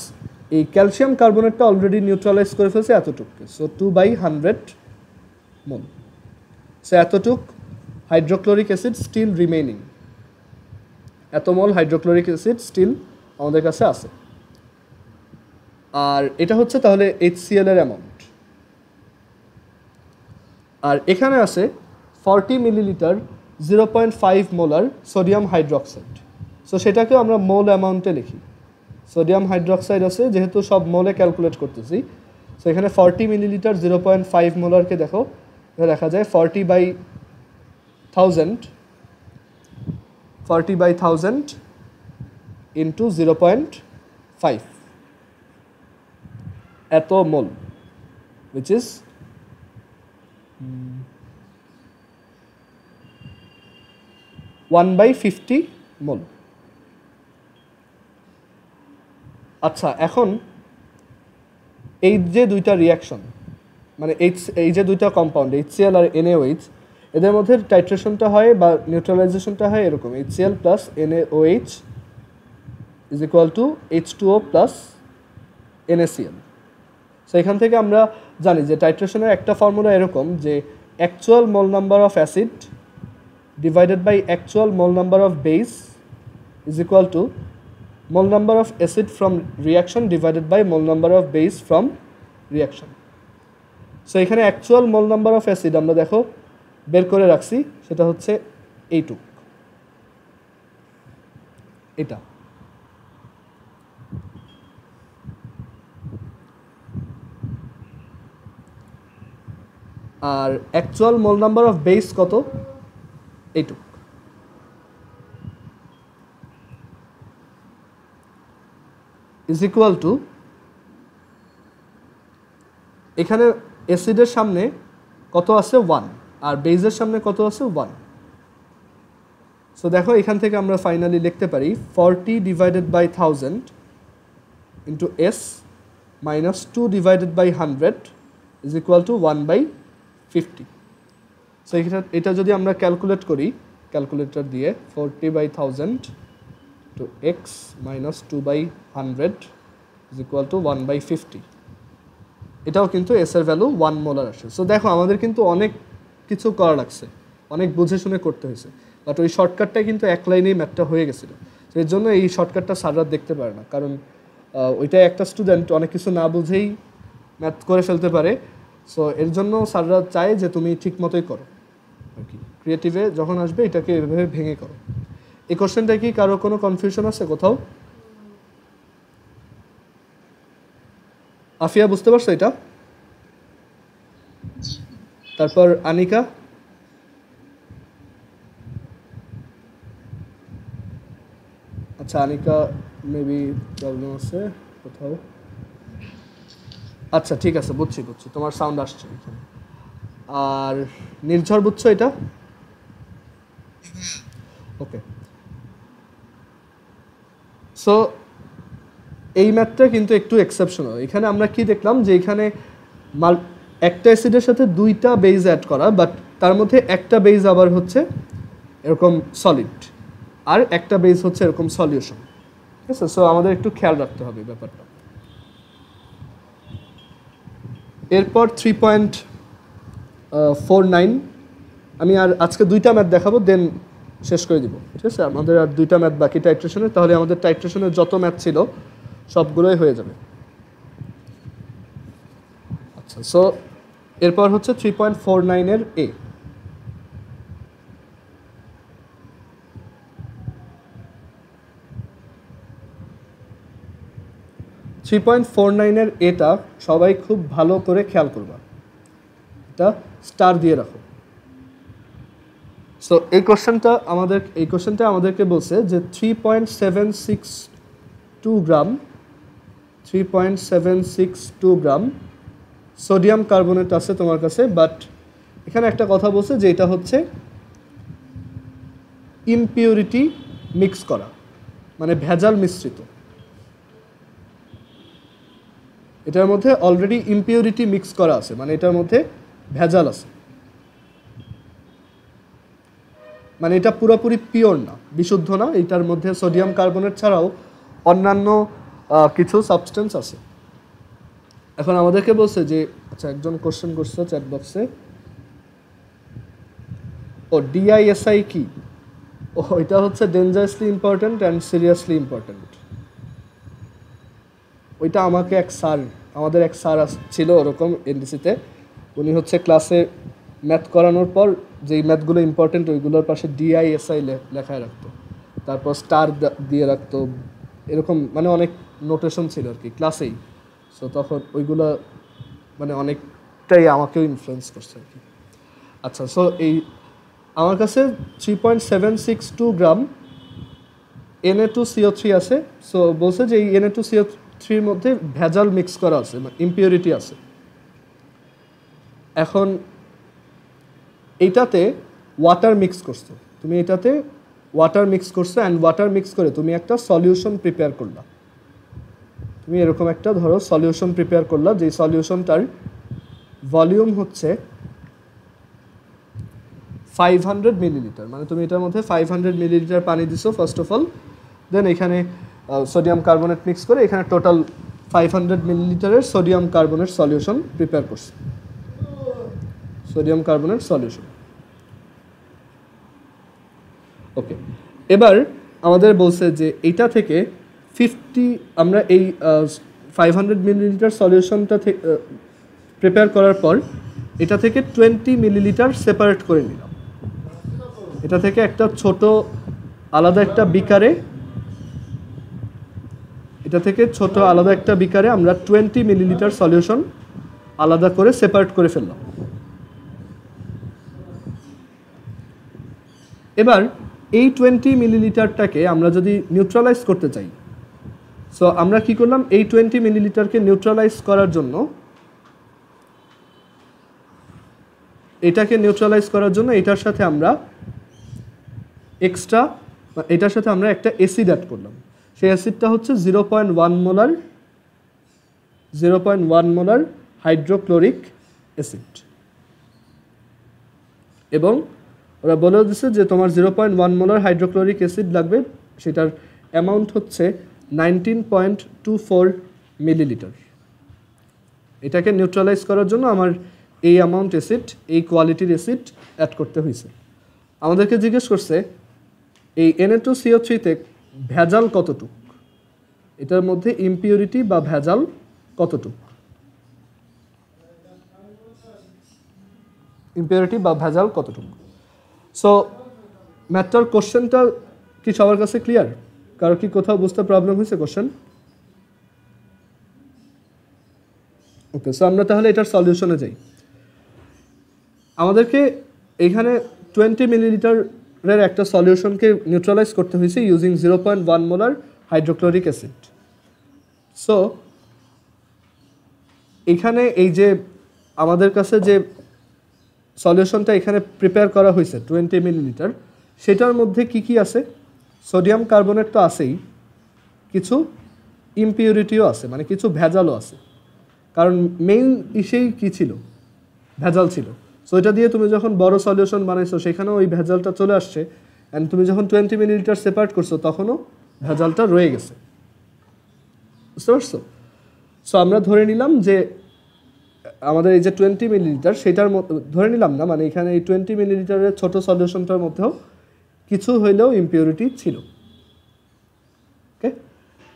এই ক্যালসিয়াম কার্বনেটটা অলরেডি নিউট্রালাইজ করে ফেলছে এতটুকু, সো 2/100 মোল। সো এতটুক হাইড্রোক্লোরিক অ্যাসিড স্টিল রিমেইনিং, এত মোল হাইড্রোক্লোরিক অ্যাসিড স্টিল আমাদের কাছে আছে। আর এটা হচ্ছে তাহলে HCl এর অ্যামাউন্ট। আর এখানে আছে 40 millilitre 0.5 molar sodium hydroxide. So সেটাকেও আমরা মোল অ্যামাউন্টে লিখি। সোডিয়াম হাইড্রোক্সাইড আছে, যেহেতু সব মোলে ক্যালকুলেট করতেছি, সো এখানে 40 মিলিলিটার 0.5 মোলারকে দেখো, দেখা যায় 40/1000 ইন্টু 0.5 এত মোল, which is 1/50 মোল। আচ্ছা, এখন এই যে দুইটা রিয়াকশন, মানে এই যে দুইটা কম্পাউন্ড HCl আর NaOH, এদের মধ্যে টাইট্রেশনটা হয় বা নিউট্রালাইজেশনটা হয় এরকম: HCl plus NaOH is equal two H2O plus NaCl। So এখান থেকে আমরা জানি যে টাইট্রেশনের একটা ফর্মুলা এরকম যে actual mole number of acid divided by actual mole number of base is equal to mole number of acid from reaction divided by mole number of base from reaction. So এখানে actual mole number of acid আমরা দেখো বের করে রাখছি, সেটা হচ্ছে এইটুক, এটা। আর actual mole number of base কত? এইটুক। ইজ ইকুয়াল টু, এখানে অ্যাসিডের সামনে কত আছে? 1, আর বেজের সামনে কত আছে? 1। সো দেখো এখান থেকে আমরা ফাইনালি লিখতে পারি 40 divided by 1000 into S minus 2 divided by 100 is equal to 1/50। So এটা যদি আমরা ক্যালকুলেট করি ক্যালকুলেটর দিয়ে, 40/1000 to x minus 2/100 is equal to 1/50, এটাও কিন্তু S এর ভ্যালু 1 মোলার আসে। সো দেখো আমাদের কিন্তু অনেক কিছু করা লাগছে, অনেক বুঝে শুনে করতে হয়েছে, বাট ওই শর্টকাটটাই কিন্তু এক লাইনেই ম্যাথটা হয়ে গেছিলো। তো এর জন্য এই শর্টকাটটা স্যাররা দেখতে পারে না, কারণ ওইটাই একটা স্টুডেন্ট অনেক কিছু না বুঝেই ম্যাথ করে ফেলতে পারে। সো এর জন্য স্যাররা চায় যে তুমি ঠিক মতোই করো আর কি, ক্রিয়েটিভে যখন আসবে এটাকে এভাবে ভেঙে করো। এই কোশ্চেনটা কি কারো কোনো কনফিউশন আছে কোথাও? আফিয়া বুঝতে পারছো এটা? তারপর আনিকা? আচ্ছা, আনিকা মেবি প্রবলেম আছে কোথাও। আচ্ছা ঠিক আছে, বুঝছি, তোমার সাউন্ড আসছে এখানে। আর নির্ঝর বুঝছো এটা? ওকে। সো এই ম্যাথটা কিন্তু একটু এক্সেপশনাল। এখানে আমরা কি দেখলাম যে এখানে একটা অ্যাসিডের সাথে দুইটা বেজ অ্যাড করা, বাট তার মধ্যে একটা বেজ আবার হচ্ছে এরকম সলিড আর একটা বেজ হচ্ছে এরকম সলিউশন, ঠিক আছে? সো আমাদের একটু খেয়াল রাখতে হবে ব্যাপারটা। এরপর 3.49 আমি আর আজকে দুইটা ম্যাথ দেখাবো, দেন শেষ করে দিব, ঠিক আছে? আমাদের আর দুইটা ম্যাথ বাকি টাইট্রেশনের, তাহলে আমাদের টাইট্রেশনের যত ম্যাথ ছিল সবগুলোই হয়ে যাবে। আচ্ছা, সো এরপর হচ্ছে 3.49 এর A। 3.49 এর এটা সবাই খুব ভালো করে খেয়াল করবা, এটা স্টার দিয়ে রাখো। সো এই কোশ্চেনটা আমাদেরকে বলছে যে 3.762 গ্রাম সোডিয়াম কার্বনেট আছে তোমার কাছে, বাট এখানে একটা কথা বলছে যে এটা হচ্ছে ইমপিউরিটি মিক্স করা, মানে ভেজাল মিশ্রিত। এটার মধ্যে অলরেডি ইমপিউরিটি মিক্স করা আছে, মানে এটার মধ্যে ভেজাল আছে, মানে এটা পুরোপুরি পিওর না, বিশুদ্ধ না। এটার মধ্যে সোডিয়াম কার্বনেট ছাড়াও অন্যান্য কিছু সাবস্টেন্স আছে। এখন আমাদেরকে বলছে যে, আচ্ছা একজন কোশ্চেন করছে চ্যাট বক্সে ও ডিআইএসআই কি? ও এটা হচ্ছে dangerously important and seriously important. ওইটা আমাকে আমাদের এক স্যার ছিল ওরকম এনডিসিতে, উনি হচ্ছে ক্লাসে ম্যাথ করানোর পর যেই ম্যাথগুলো ইম্পর্টেন্ট ওইগুলোর পাশে ডিআইএসআই লেখায় রাখতো, তারপর স্টার দিয়ে রাখতো, এরকম মানে অনেক নোটেশন ছিল আর কি ক্লাসেই। সো তখন ওইগুলো মানে অনেকটাই আমাকেও ইনফ্লুয়েন্স করছে আর কি। আচ্ছা, সো এই আমার কাছে 3.762 গ্রাম Na2CO3 আছে। সো বলছে যে এই Na2CO3-র মধ্যে ভেজাল মিক্স করা আছে, মানে ইম্পিউরিটি আছে। এখন এইটাতে ওয়াটার মিক্স করছো, তুমি এটাতে ওয়াটার মিক্স করছো অ্যান্ড ওয়াটার মিক্স করে তুমি একটা সলিউশন প্রিপেয়ার করলা। তুমি এরকম একটা ধরো সলিউশন প্রিপেয়ার করলা, যেই সলিউশনটার ভলিউম হচ্ছে 500 মিলিলিটার। মানে তুমি এটার মধ্যে 500 মিলিলিটার পানি দিছো ফার্স্ট অফ অল, দেন এখানে সোডিয়াম কার্বনেট মিক্স করে এখানে টোটাল 500 মিলিলিটারের সোডিয়াম কার্বনেট সলিউশন প্রিপেয়ার করছে, সোডিয়াম কার্বনেট সলিউশন। ওকে, এবার আমাদের বলছে যে এইটা থেকে 50 আমরা এই 500 মিলিলিটার সলিউশনটা থেকে প্রিপেয়ার করার পর এটা থেকে 20 মিলিলিটার সেপারেট করে নিলাম। এটা থেকে একটা ছোট আলাদা একটা বিকারে, আমরা 20 মিলিলিটার সলিউশন আলাদা করে সেপারেট করে ফেললাম। এবার এই 20 মিলিলিটারটাকে আমরা যদি নিউট্রালাইজ করতে চাই, সো আমরা কি করলাম, এই 20 মিলিলিটারকে নিউট্রালাইজ করার জন্য এটার সাথে আমরা একটা অ্যাসিড অ্যাড করলাম। সেই অ্যাসিডটা হচ্ছে 0.1 মোলার হাইড্রোক্লোরিক অ্যাসিড। এবং ওরা বলে দিচ্ছে যে তোমার 0.1 মোলার হাইড্রোক্লোরিক অ্যাসিড লাগবে, সেটার অ্যামাউন্ট হচ্ছে 19.24 মিলিলিটার। এটাকে নিউট্রালাইজ করার জন্য আমার এই অ্যামাউন্ট অ্যাসিড, এই কোয়ালিটির অ্যাসিড অ্যাড করতে হয়েছে। আমাদেরকে জিজ্ঞেস করছে এই Na2CO3-তে ভেজাল কতটুক, এটার মধ্যে ইম্পিউরিটি বা ভেজাল কতটুক, সো ম্যাথটার কোশ্চেনটা কি সবার কাছে ক্লিয়ার? কারো কি কোথাও বুঝতে প্রবলেম হয়েছে কোশ্চেন? ওকে, সো আমরা তাহলে এটার সলিউশনে যাই। আমাদেরকে এখানে 20 মিলিলিটারের একটা সলিউশনকে নিউট্রালাইজ করতে হয়েছে using 0.1 molar hydrochloric acid. So এখানে এই যে আমাদের কাছে যে সলিউশনটা এখানে প্রিপেয়ার করা হয়েছে 20 মিলিলিটার, সেটার মধ্যে কি কি আছে? সোডিয়াম কার্বনেট তো আছেই, কিছু ইম্পিউরিটিও আছে, মানে কিছু ভেজালও আছে। কারণ মেইন ইসেই কি ছিল, ভেজাল ছিল। সো এটা দিয়ে তুমি যখন বড় সলিউশন বানাইছো সেখানেও ওই ভেজালটা চলে আসছে, অ্যান্ড তুমি যখন 20 মিলিলিটার সেপারেট করছো তখনও ভেজালটা রয়ে গেছে। বুঝতে পারছো? সো আমরা ধরে নিলাম যে আমাদের এই যে 20 মিলিলিটার, সেটার ধরে নিলাম না, মানে এখানে এই 20 মিলিলিটারের ছোট সলিউশনটার মধ্যেও কিছু হইলেও ইম্পিউরিটি ছিল। ওকে,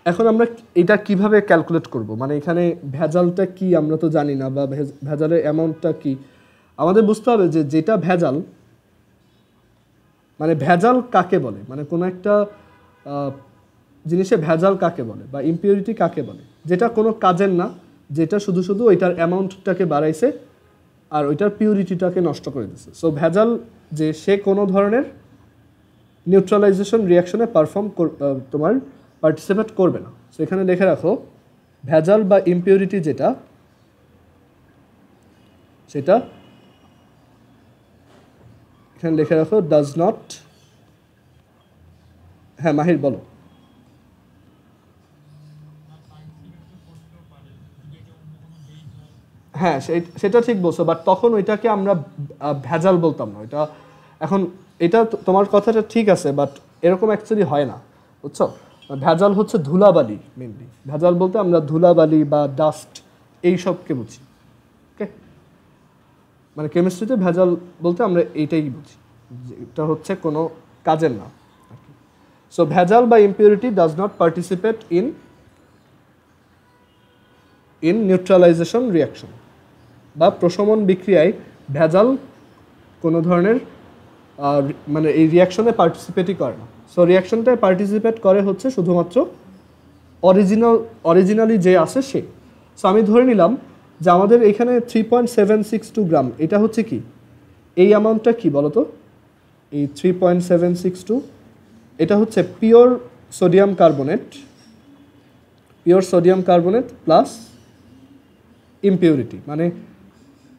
এখন আমরা এটা কিভাবে ক্যালকুলেট করব? মানে এখানে ভেজালটা কি আমরা তো জানি না, বা ভেজালের অ্যামাউন্টটা কি আমাদের বুঝতে হবে। যে যেটা ভেজাল, মানে ভেজাল কাকে বলে, মানে কোনো একটা জিনিসে ভেজাল কাকে বলে বা ইম্পিউরিটি কাকে বলে, যেটা কোনো কাজের না, যেটা শুধু শুধু ওইটার অ্যামাউন্টটাকে বাড়াইছে আর ওইটার পিউরিটিটাকে নষ্ট করে দিচ্ছে। সো ভেজাল যে সে কোনো ধরনের নিউট্রালাইজেশন রিয়াকশনে তোমার পার্টিসিপেট করবে না। সো এখানে লিখে রাখো ভেজাল বা ইম্পিউরিটি যেটা, সেটা এখানে লিখে রাখো ডাজ নট, হ্যাঁ মাহির বলো। হ্যাঁ সেটা ঠিক বলছো, বাট তখন ওইটাকে আমরা ভেজাল বলতাম না। ওইটা এখন এটা তোমার কথাটা ঠিক আছে, বাট এরকম অ্যাকচুয়ালি হয় না, বুঝছো? ভেজাল হচ্ছে ধুলাবালি, মেনলি ভেজাল বলতে আমরা ধুলাবালি বা ডাস্ট এইসবকে বুঝি। ওকে, মানে কেমিস্ট্রিতে ভেজাল বলতে আমরা এইটাই বুঝি। এটা হচ্ছে কোনো কাজের না। সো ভেজাল বা impurity does not participate in neutralisation reaction, বা প্রশমন বিক্রিয়ায় ভেজাল কোনো ধরনের মানে এই রিয়াকশনে পার্টিসিপেটই করে না। সো রিয়াকশনটায় পার্টিসিপেট করে হচ্ছে শুধুমাত্র অরিজিনালি যে আছে সে। সো আমি ধরে নিলাম যে আমাদের এখানে 3.762 গ্রাম, এটা হচ্ছে কি, এই অ্যামাউন্টটা কি বলো তো, এই 3.762 এটা হচ্ছে pure sodium carbonate plus impurity, মানে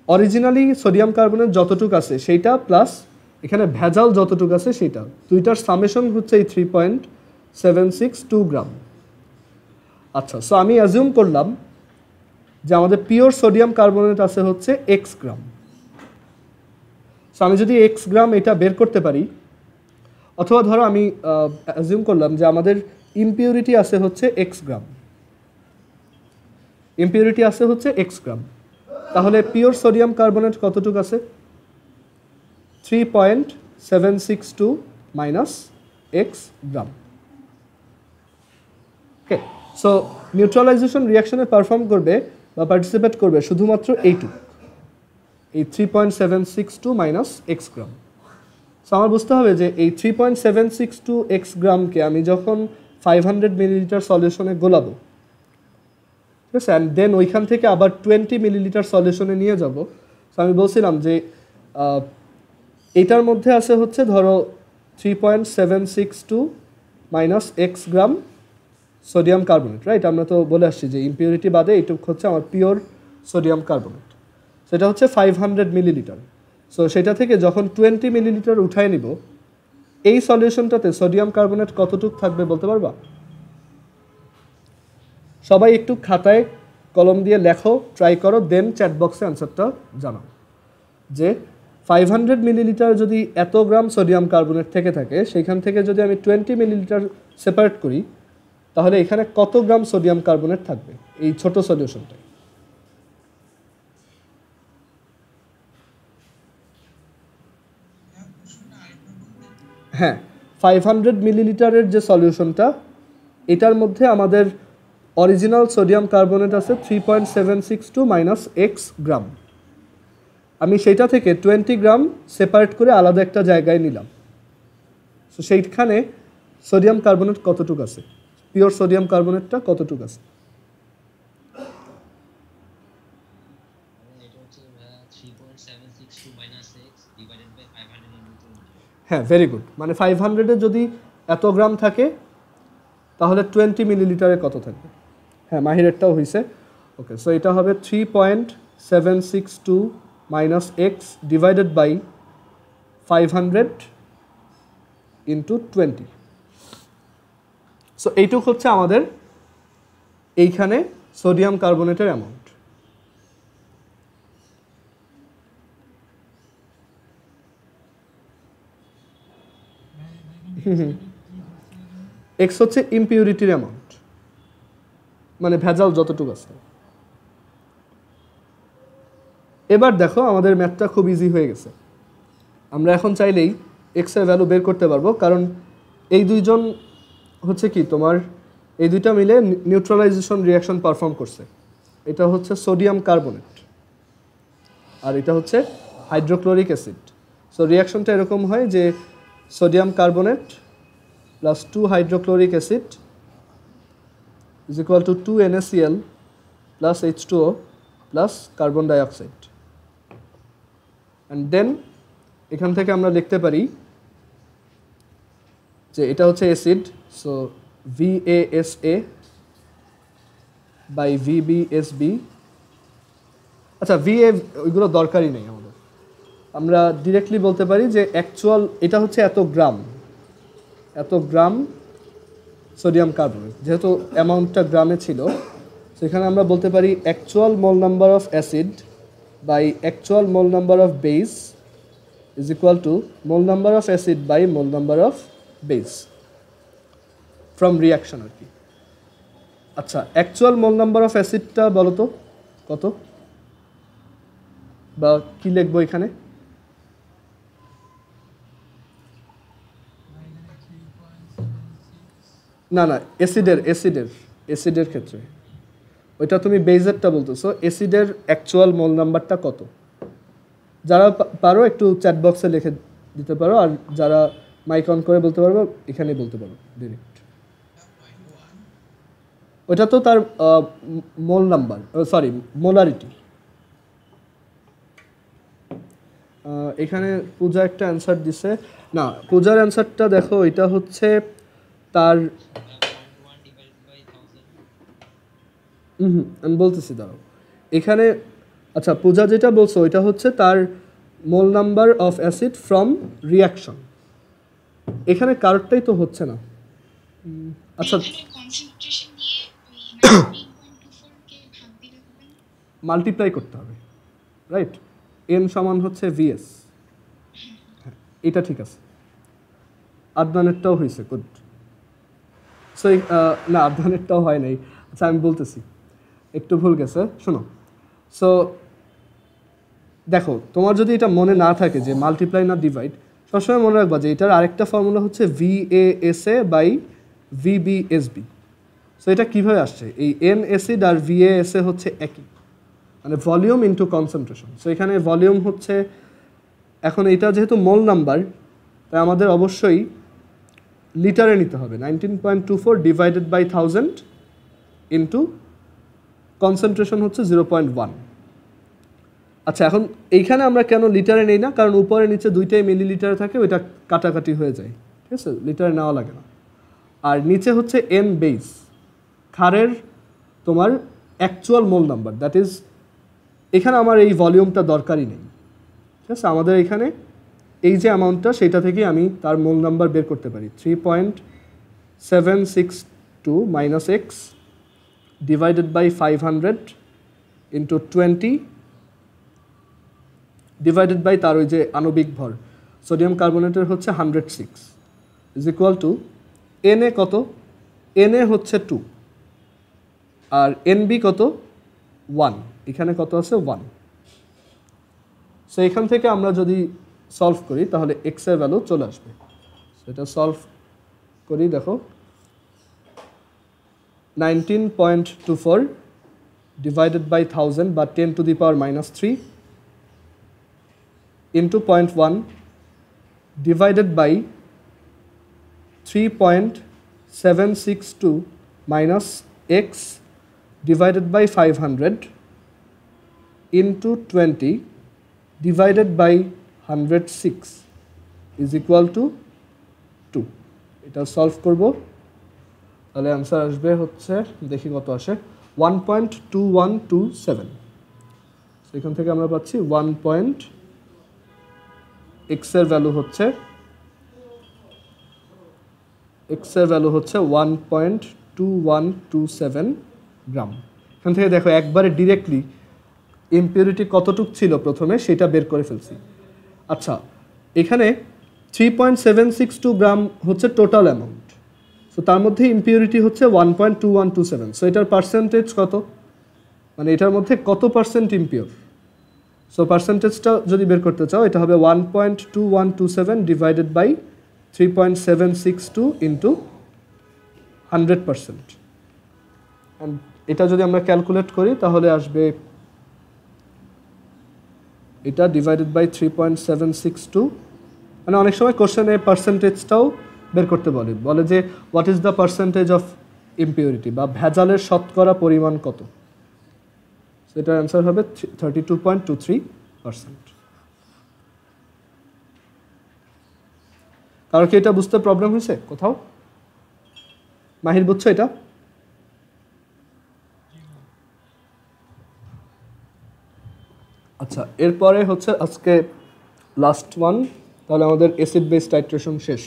অরিজিনালি সোডিয়াম কার্বনেট যতটুকু আছে সেইটা প্লাস এখানে ভেজাল যতটুকু আছে সেইটা, দুইটার সামেশন হচ্ছে এই 3.762 গ্রাম। আচ্ছা, সো আমি অ্যাজিউম করলাম যে আমাদের পিওর সোডিয়াম কার্বনেট আছে হচ্ছে এক্স গ্রাম। সো আমি যদি এক্স গ্রাম এটা বের করতে পারি, অথবা ধরো আমি অ্যাজিউম করলাম যে আমাদের ইম্পিউরিটি আছে হচ্ছে এক্স গ্রাম, তাহলে পিওর সোডিয়াম কার্বনেট কতটুকু আছে, 3.762 মাইনাস এক্স গ্রাম। ওকে, সো নিউট্রালাইজেশন রিয়াকশনে পারফর্ম করবে বা পার্টিসিপেট করবে শুধুমাত্র এইটুকু, এই 3.762 মাইনাস এক্স গ্রাম। সো আমার বুঝতে হবে যে এই 3.762 এক্স গ্রামকে আমি যখন 500 মিলিলিটার সলিউশনে গোলাবো, ঠিক আছে, অ্যান্ড দেন ওইখান থেকে আবার 20 মিলিলিটার সলিউশনে নিয়ে যাব। সো আমি বলছিলাম যে এটার মধ্যে আছে হচ্ছে ধরো 3.762 minus x gram sodium carbonate, right? আমরা তো বলে আসছি যে ইম্পিউরিটি বাদে এইটুকু হচ্ছে আমার পিওর সোডিয়াম কার্বনেট, সেটা হচ্ছে 500 মিলিলিটার। সো সেটা থেকে যখন 20 মিলিলিটার উঠায় নিব, এই সলিউশনটাতে সোডিয়াম কার্বনেট কতটুকু থাকবে বলতে পারবা? সবাই একটু খাতায় কলম দিয়ে লেখো, ট্রাই করো, দেন চ্যাট বক্সে অ্যান্সারটা জানাও যে 500 মিলিলিটার যদি এত গ্রাম সোডিয়াম কার্বনেট থেকে থাকে, সেখান থেকে যদি আমি 20 মিলিলিটার সেপারেট করি, তাহলে এখানে কত গ্রাম সোডিয়াম কার্বনেট থাকবে এই ছোট সলিউশনটায়? হ্যাঁ, 500 মিলিলিটারের যে সলিউশনটা, এটার মধ্যে আমাদের অরিজিনাল সোডিয়াম কার্বনেট আছে 3.762 মাইনাস এক্স গ্রাম। আমি সেইটা থেকে 20 গ্রাম সেপারেট করে আলাদা একটা জায়গায় নিলাম। সো সেইখানে সোডিয়াম কার্বনেট কতটুকু আছে, পিওর সোডিয়াম কার্বনেটটা কতটুকু আছে? হ্যাঁ, ভেরি গুড। মানে 500-এ যদি এত গ্রাম থাকে তাহলে 20 মিলিলিটারে কত থাকবে? হ্যাঁ, মাহিরেরটাও হয়েছে। ওকে, সো এটা হবে 3.762 minus x divided by 500 into 20। So এইটুক হচ্ছে আমাদের এইখানে সোডিয়াম কার্বনেটের অ্যামাউন্ট। এক্স হচ্ছে ইম্পিউরিটির অ্যামাউন্ট, মানে ভেজাল যতটুকু আছে। এবার দেখো আমাদের ম্যাথটা খুব ইজি হয়ে গেছে। আমরা এখন চাইলেই এক্স এর ভ্যালু বের করতে পারবো, কারণ এই দুইজন হচ্ছে কি তোমার, এই দুইটা মিলে নিউট্রালাইজেশন রিয়াকশন পারফর্ম করছে। এটা হচ্ছে সোডিয়াম কার্বনেট আর এটা হচ্ছে হাইড্রোক্লোরিক অ্যাসিড। সো রিয়াকশনটা এরকম হয় যে sodium carbonate plus 2 hydrochloric acid is equal to 2 NaCl plus H2O plus carbon dioxide. And then এখান থেকে আমরা লিখতে পারি যে এটা হচ্ছে acid, so VASA by VBSB। আচ্ছা, VA ওইগুলো দরকারই নেই আমাদের, আমরা ডিরেক্টলি বলতে পারি যে অ্যাকচুয়াল এটা হচ্ছে এত গ্রাম সোডিয়াম কার্বনেট, যেহেতু অ্যামাউন্টটা গ্রামে ছিল, সেখানে আমরা বলতে পারি actual mole number of acid by actual mole number of base is equal to mole number of acid by mole number of base from reaction আর কি। আচ্ছা, অ্যাকচুয়াল মোল নাম্বার অফ অ্যাসিডটা বলো তো কত, বা কী লিখবো এখানে? না না, অ্যাসিডের ক্ষেত্রে ওইটা তুমি বেজেরটা বলতেছো, অ্যাসিডের অ্যাকচুয়াল মোল নাম্বারটা কত? যারা পারো একটু চ্যাট বক্সে লিখে দিতে পারো, আর যারা মাইক অন করে বলতে পারবো এখানেই বলতে পারো ডিরেক্ট। ওইটা তো তার মোল নাম্বার, সরি মোলারিটি। এখানে পূজা একটা অ্যান্সার দিছে, না পূজার অ্যান্সারটা দেখো, এটা হচ্ছে তার আমি বলতেছি দাঁড়াও এখানে। আচ্ছা পূজা যেটা বলছো ওইটা হচ্ছে তার মোল number of acid from reaction. এখানে কারোরটাই তো হচ্ছে না। আচ্ছা মাল্টিপ্লাই করতে হবে, রাইট? এন সমান হচ্ছে ভিএস, এটা ঠিক আছে। আদনানেরটাও হয়েছে, গুড। সো না আদনানেরটাও হয় নাই। আচ্ছা আমি বলতেছি, একটু ভুল গেছে, শোনো। সো দেখো তোমার যদি এটা মনে না থাকে যে মাল্টিপ্লাই না ডিভাইড, সবসময় মনে রাখবা যে এটার আরেকটা ফর্মুলা হচ্ছে VASA বাই VBSB। সো এটা কীভাবে আসছে? এই এন অ্যাসিড আর VASA হচ্ছে একই, মানে ভলিউম ইন্টু কনসেন্ট্রেশন। সো এখানে ভলিউম হচ্ছে, এখন এটা যেহেতু মোল নাম্বার তাই আমাদের অবশ্যই লিটারে নিতে হবে। 19.24 ডিভাইডেড বাই 1000 ইন্টু কনসেন্ট্রেশন হচ্ছে 0.1। আচ্ছা এখন এইখানে আমরা কেন লিটারে নেই না? কারণ উপরে নিচে দুইটাই মিলিলিটারে থাকে, ওইটা কাটাকাটি হয়ে যায়, ঠিক আছে, লিটারে নেওয়া লাগে না। আর নিচে হচ্ছে এন বেস, ক্ষারের তোমার actual mole number, that is এখানে আমার এই ভলিউমটা দরকারই নেই, ঠিক আছে। আমাদের এখানে এই যে অ্যামাউন্টটা সেটা থেকে আমি তার মোল নাম্বার বের করতে পারি। 3.762 minus x divided by 500 into 20 divided by তার ওই যে আণবিক ভর সোডিয়াম কার্বনেটের হচ্ছে 106 is equal to N A কত? এন এ হচ্ছে 2 আর এন বি কত? 1। এখানে কত আছে? 1। সো এখান থেকে আমরা যদি সলভ করি তাহলে এক্সের ভ্যালু চলে আসবে। সেটা সলভ করি, দেখো 19.24 ডিভাইডেড বাই 1000 বা 10 to the power -3 into 0.1 divided by 3.762 minus x divided by 500 into 20 divided by 106 is equal to 2। এটা সলভ করব, তাহলে অ্যান্সার আসবে হচ্ছে, দেখি কত আসে, 1.2127। সেখান থেকে আমরা পাচ্ছি 1. এক্সের ভ্যালু হচ্ছে 1.2127 গ্রাম। এখান থেকে দেখো একবারে ডিরেক্টলি ইম্পিউরিটি কতটুক ছিল প্রথমে সেটা বের করে ফেলছি। আচ্ছা এখানে 3.762 গ্রাম হচ্ছে টোটাল অ্যামাউন্ট, সো তার মধ্যে ইম্পিউরিটি হচ্ছে 1.2127। সো এটার পার্সেন্টেজ কত, মানে এটার মধ্যে কত পার্সেন্ট ইম্পিওর? সো পার্সেন্টেজটা যদি বের করতে চাও এটা হবে 1.2127 ডিভাইডেড বাই 3.762 ইন্টু 100%। অ্যান্ড এটা যদি আমরা ক্যালকুলেট করি তাহলে আসবে এটা ডিভাইডেড বাই 3.762, মানে অনেক সময় কোশ্চেনে পার্সেন্টেজটাও বের করতে বলে যে what is the percentage of impurity বা ভেজালের শতকরা পরিমাণ কত। সেটার অ্যান্সার হবে 32.23%। কারণ কি এটা বুঝতে প্রবলেম হয়েছে কোথাও? মাহির বুঝছো এটা? আচ্ছা এরপরে হচ্ছে আজকে লাস্ট ওয়ান, তাহলে আমাদের অ্যাসিড বেস টাইট্রেশন শেষ।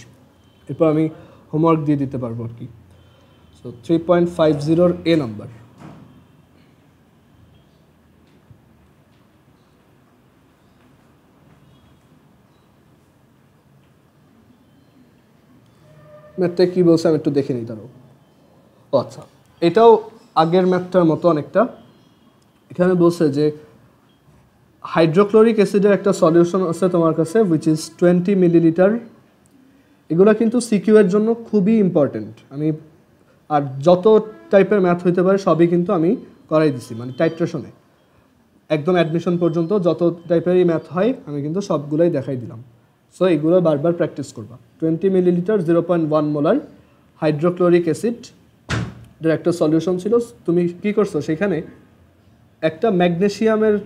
এরপর আমি হোমওয়ার্ক দিয়ে দিতে পারবো আর কি। সো 3.50 এ নাম্বার, ম্যাথটা কী বলছে আমি একটু দেখে নিই তারও। ও আচ্ছা এটাও আগের ম্যাথটার মতো অনেকটা। এখানে বলছে যে হাইড্রোক্লোরিক অ্যাসিডের একটা সলিউশন আছে তোমার কাছে উইচ ইজ 20 মিলিলিটার। এগুলো কিন্তু সিকিউ এর জন্য খুবই ইম্পর্টেন্ট, আমি আর যত টাইপের ম্যাথ হইতে পারে সবই কিন্তু আমি করাই দিছি, মানে টাইট্রেশনে একদম অ্যাডমিশন পর্যন্ত যত টাইপেরই ম্যাথ হয় আমি কিন্তু সবগুলোই দেখাই দিলাম। সো এইগুলো বারবার প্র্যাকটিস করবা। 20 মিলিলিটার 0.1 মোলার হাইড্রোক্লোরিক অ্যাসিড এর একটা সলিউশন ছিল। তুমি কি করছো, সেখানে একটা ম্যাগনেসিয়ামের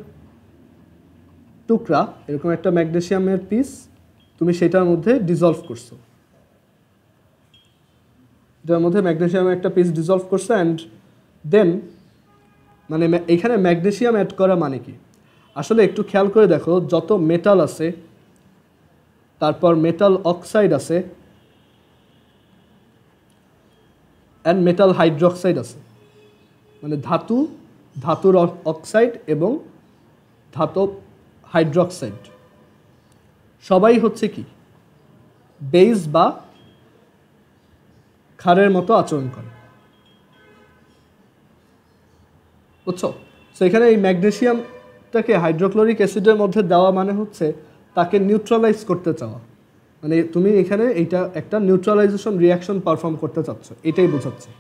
টুকরা, এরকম একটা ম্যাগনেসিয়ামের পিস তুমি সেটার মধ্যে ডিজলভ করছো, এটার মধ্যে ম্যাগনেসিয়ামের একটা পিস ডিজলভ করছো অ্যান্ড দেন মানে এখানে ম্যাগনেসিয়াম অ্যাড করা মানে কি, আসলে একটু খেয়াল করে দেখো, যত মেটাল আছে, তারপর মেটাল অক্সাইড আছে অ্যান্ড মেটাল হাইড্রোক্সাইড আছে, মানে ধাতুর অক্সাইড এবং ধাতব হাইড্রোক্সাইড সবাই হচ্ছে কি বেস বা ক্ষারের মতো আচরণ করে, বুঝছো? সো এখানে এই ম্যাগনেসিয়ামটাকে হাইড্রোক্লোরিক অ্যাসিডের মধ্যে দেওয়া মানে হচ্ছে তাকে নিউট্রালাইজ করতে চাওয়া, মানে তুমি এখানে এইটা একটা নিউট্রালাইজেশন রিয়াকশন পারফর্ম করতে চাচ্ছ, এটাই বোঝাচ্ছে।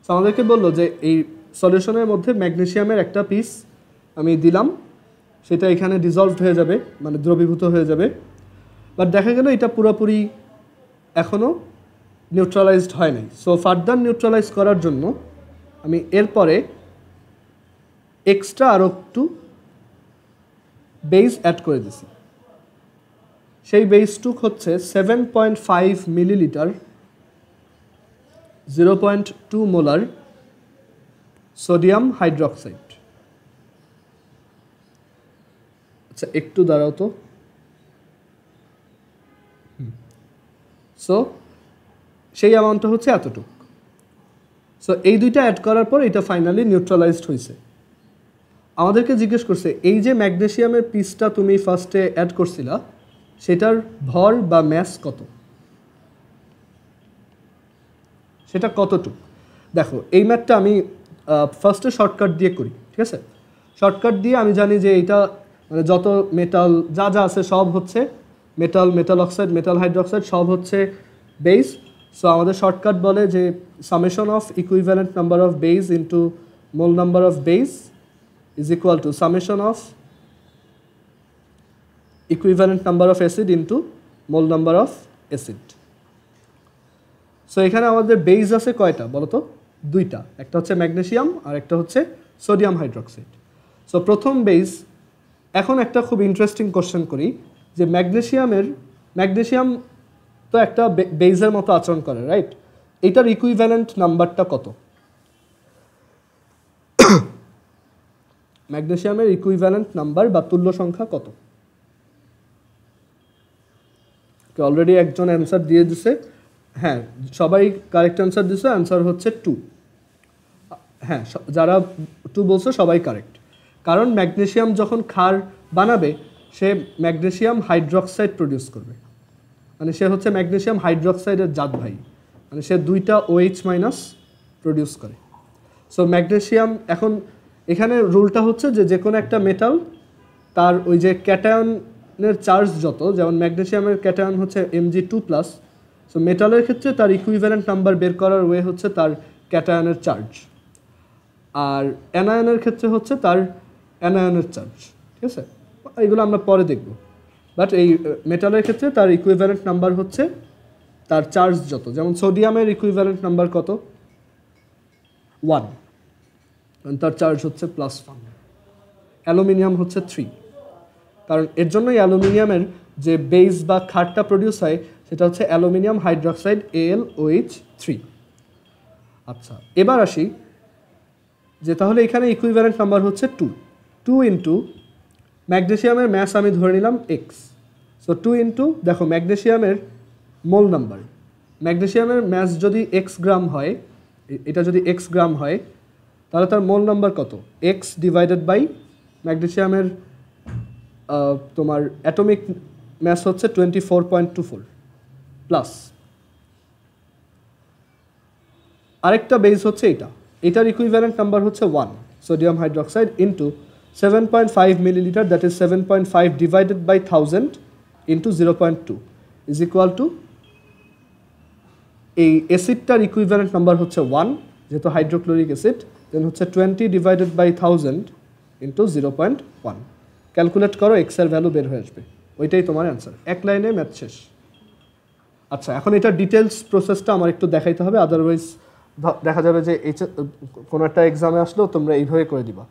সো আমাদেরকে বললো যে এই সলিউশনের মধ্যে ম্যাগনেসিয়ামের একটা পিস আমি দিলাম, সেটা এখানে ডিজলভড হয়ে যাবে, মানে দ্রবীভূত হয়ে যাবে, বাট দেখা গেল এটা পুরোপুরি এখনও নিউট্রালাইজড হয় নাই। সো ফার্দার নিউট্রালাইজ করার জন্য আমি এরপরে এক্সট্রা আরও একটু বেস অ্যাড করে দিছি। সেই বেসটুক হচ্ছে 7.5 মিলিলিটার 0.2 মোলার সোডিয়াম হাইড্রোক্সাইড। আচ্ছা একটু দাঁড়াও তো। সো সেই অ্যামাউন্টটা হচ্ছে এতটুকু। সো এই দুইটা অ্যাড করার পর এটা ফাইনালি নিউট্রালাইজড হয়েছে। আমাদেরকে জিজ্ঞেস করছে এই যে ম্যাগনেসিয়ামের পিসটা তুমি ফার্স্টে অ্যাড করছিলা সেটার ভর বা ম্যাস কত, সেটা কতটুকু। দেখো এই ম্যাথটা আমি ফার্স্টে শর্টকাট দিয়ে করি, ঠিক আছে? শর্টকাট দিয়ে আমি জানি যে এইটা মানে যত মেটাল যা যা আছে সব হচ্ছে মেটাল অক্সাইড, মেটাল হাইড্রোক্সাইড সব হচ্ছে বেস। সো আমাদের শর্টকাট বলে যে summation of equivalent number of base into mole number of base is equal to summation of equivalent number of acid into mole number of acid. So এখানে আমাদের বেস আছে কয়টা বলো তো? দুইটা, একটা হচ্ছে ম্যাগনেসিয়াম আর একটা হচ্ছে সোডিয়াম হাইড্রোক্সাইড। সো প্রথম বেস, এখন একটা খুব ইন্টারেস্টিং কোশ্চেন করি যে ম্যাগনেসিয়াম তো একটা বেসের মতো আচরণ করে, রাইট? এটার ইকুইভ্যালেন্ট নাম্বারটা কত? ম্যাগনেসিয়ামের ইকুইভ্যালেন্ট নাম্বার বা তুল্য সংখ্যা কত? অলরেডি একজন অ্যান্সার দিয়ে দিছে, হ্যাঁ সবাই কারেক্ট অ্যান্সার দিছে, অ্যান্সার হচ্ছে 2। হ্যাঁ যারা 2 বলছো সবাই কারেক্ট, কারণ ম্যাগনেসিয়াম যখন ক্ষার বানাবে সে ম্যাগনেসিয়াম হাইড্রোক্সাইড প্রডিউস করবে, মানে সে হচ্ছে ম্যাগনেসিয়াম হাইড্রোক্সাইডের জাত ভাই, মানে সে 2টা OH মাইনাস প্রডিউস করে। সো ম্যাগনেসিয়াম এখন এখানে রুলটা হচ্ছে যে কোনো একটা মেটাল তার ওই যে ক্যাটায়নের চার্জ যত, যেমন ম্যাগনেসিয়ামের ক্যাটায়ন হচ্ছে Mg2+, সো মেটালের ক্ষেত্রে তার ইকুইভ্যালেন্ট নাম্বার বের করার ওয়ে হচ্ছে তার ক্যাটায়নের চার্জ, আর অ্যানায়নের ক্ষেত্রে হচ্ছে তার অ্যানায়নের চার্জ, ঠিক আছে? এইগুলো আমরা পরে দেখব, বাট এই মেটালের ক্ষেত্রে তার ইকুইভ্যালেন্ট নাম্বার হচ্ছে তার চার্জ যত, যেমন সোডিয়ামের ইকুইভ্যালেন্ট নাম্বার কত? 1, তার চার্জ হচ্ছে +1। অ্যালুমিনিয়াম হচ্ছে 3, কারণ এর জন্যই অ্যালুমিনিয়ামের যে বেস বা ক্ষারটা প্রডিউস হয় সেটা হচ্ছে অ্যালুমিনিয়াম হাইড্রোক্সাইড AlOH3। আচ্ছা এবার আসি যে তাহলে এখানে ইকুইভ্যালেন্ট নাম্বার হচ্ছে 2 ইন্টু ম্যাগনেসিয়ামের ম্যাস আমি ধরে নিলাম x। সো 2 ইন্টু দেখো ম্যাগনেসিয়ামের মোল নাম্বার, ম্যাগনেসিয়ামের ম্যাস যদি x গ্রাম হয়, এটা যদি x গ্রাম হয় তাহলে তার মোল নাম্বার কত? x ডিভাইডেড বাই ম্যাগনেসিয়ামের তোমার অ্যাটমিক ম্যাস হচ্ছে 24.24 প্লাস আরেকটা বেস হচ্ছে এটার ইকুইভ্যালেন্ট নাম্বার হচ্ছে 1 sodium hydroxide into 7.5 millilitre, that is 7.5 divided by 1000 into 0.2 is equal to এই অ্যাসিডটার ইকুইভ্যালেন্ট নাম্বার হচ্ছে 1 যেহেতু হাইড্রোক্লোরিক অ্যাসিড, দেন হচ্ছে 20 ডিভাইডেড বাই 1000 ইন্টু 0.1। ক্যালকুলেট করো, এক্স এর ভ্যালু বের হয়ে আসবে, ওইটাই তোমার অ্যান্সার। এক লাইনে ম্যাথ শেষ। আচ্ছা, এখন এটা ডিটেলস প্রসেসটা আমার একটু দেখাইতে হবে, আদারওয়াইজ দেখা যাবে যে কোনো একটা এক্সামে আসলেও তোমরা এইভাবে করে দিবা।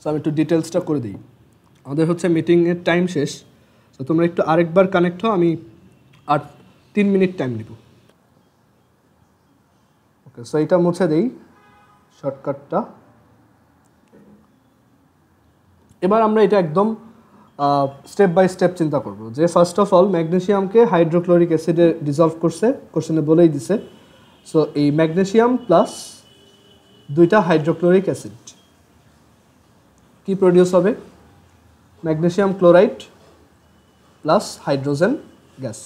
সো আমি একটু ডিটেলসটা করে দিই। আমাদের হচ্ছে মিটিংয়ের টাইম শেষ, তো তোমরা একটু আরেকবার কানেক্ট হও, আমি আর 3 মিনিট টাইম নিব। ওকে, সো এটা মুছে দিই শর্টকাটটা। এবার আমরা এটা একদম স্টেপ বাই স্টেপ চিন্তা করব, যে ফার্স্ট অফ অল ম্যাগনেসিয়ামকে হাইড্রোক্লোরিক অ্যাসিডে ডিজলভ করছে, কোশ্চেনে বলেই দিছে। সো এই ম্যাগনেসিয়াম প্লাস 2টা হাইড্রোক্লোরিক অ্যাসিড কি প্রডিউস হবে? Magnesium chloride plus hydrogen gas.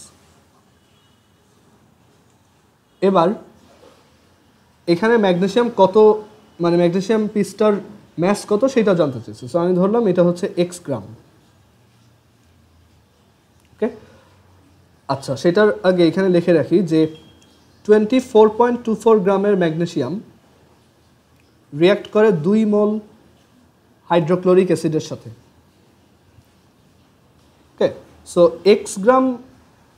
এবার এখানে ম্যাগনেসিয়াম কত, মানে ম্যাগনেসিয়াম পিসটার ম্যাস কত সেটা জানতে চাইছি। সো আমি ধরলাম এটা হচ্ছে এক্স গ্রাম। ওকে, আচ্ছা, সেটার আগে এখানে লিখে রাখি যে 24.24 গ্রামের ম্যাগনেসিয়াম রিঅ্যাক্ট করে 2 মোল হাইড্রোক্লোরিক অ্যাসিডের সাথে। Okay, so x gram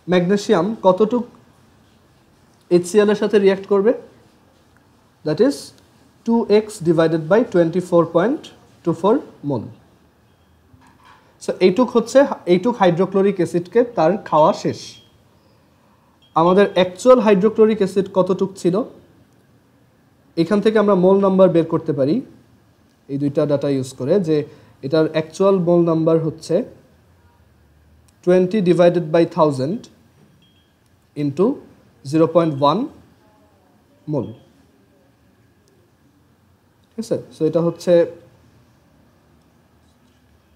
magnesium কতটুক HCl এর সাথে রিঅ্যাক্ট করবে? That is 2x divided by 24.24 mole. So এইটুক হাইড্রোক্লোরিক অ্যাসিডকে তার খাওয়া শেষ। আমাদের অ্যাকচুয়াল হাইড্রোক্লোরিক অ্যাসিড কতটুক ছিল? এখান থেকে আমরা মোল নাম্বার বের করতে পারি এই দুইটা ডাটা ইউজ করে, যে এটার অ্যাকচুয়াল মোল নাম্বার হচ্ছে 20 ডিভাইডেড বাই 1000 ইন্টু 0.1 মোল। ঠিক আছে, সো এটা হচ্ছে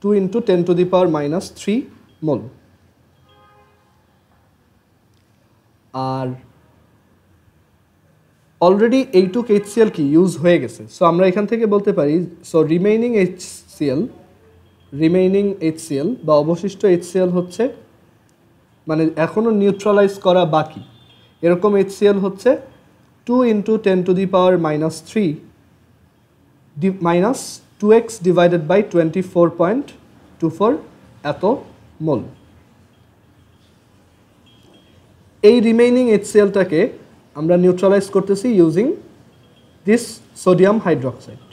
2 into 10 to the power minus 3 mole. আর অলরেডি এইটুক HCl কি ইউজ হয়ে গেছে। সো আমরা এখান থেকে বলতে পারি, সো রিমেইনিং HCl বা অবশিষ্ট HCl হচ্ছে, মানে এখনও নিউট্রালাইজ করা বাকি এরকম HCl হচ্ছে 2 into 10 to the power minus 3 minus 2x divided by 24.24 এত মোল। এই রিমেইনিং HClটাকে আমরা নিউট্রালাইজ করতেছি ইউজিং দিস সোডিয়াম হাইড্রোক্সাইড।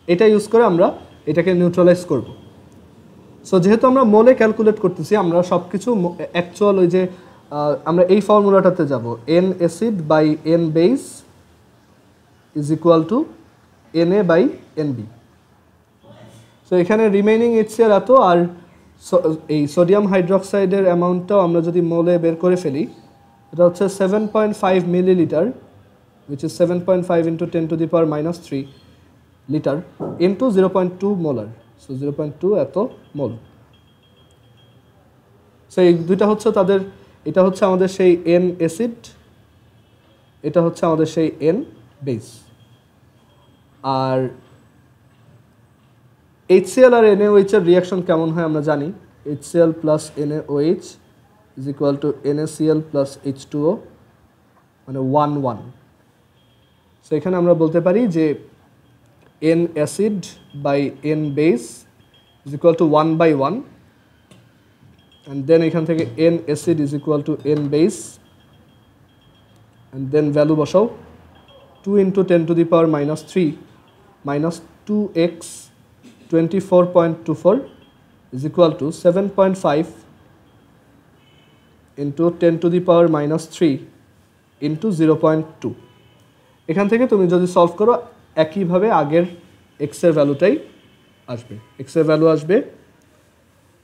এটা ইউজ করে আমরা এটাকে নিউট্রালাইজ করব। সো যেহেতু আমরা মোলে ক্যালকুলেট করতেছি, আমরা সব কিছু অ্যাকচুয়াল ওই যে আমরা এই ফর্মুলাটাতে যাব, n acid by n base is equal to Na by Nb। So এখানে রিমেইনিং HCl এত, আর এই সোডিয়াম হাইড্রোক্সাইডের অ্যামাউন্টটাও আমরা যদি মোলে বের করে ফেলি, এটা হচ্ছে 7.5 millilitre, which is 7.5 into 10 to the power minus 3 litre into 0.2 molar. So 0.2 এত মোল। সো এই দুইটা হচ্ছে তাদের, এটা হচ্ছে আমাদের সেই N অ্যাসিড, এটা হচ্ছে আমাদের সেই N বেস। আর HCl আর NaOH এর রিয়াকশন কেমন হয় আমরা জানি, HCl plus NaOH is equal two NaCl plus H2O, মানে 1:1। সো এখানে আমরা বলতে পারি যে N acid by N base is equal to 1/1, and then এখান থেকে N acid is equal to N base, and then value বসাও 2 into 10 to the power minus 3 minus 2x 24.24 is equal to 7.5 into 10 to the power minus 3 into 0.2। এখান থেকে তুমি যদি সলভ করো একইভাবে আগের x এর ভ্যালুটাই আসবে। x এর ভ্যালু আসবে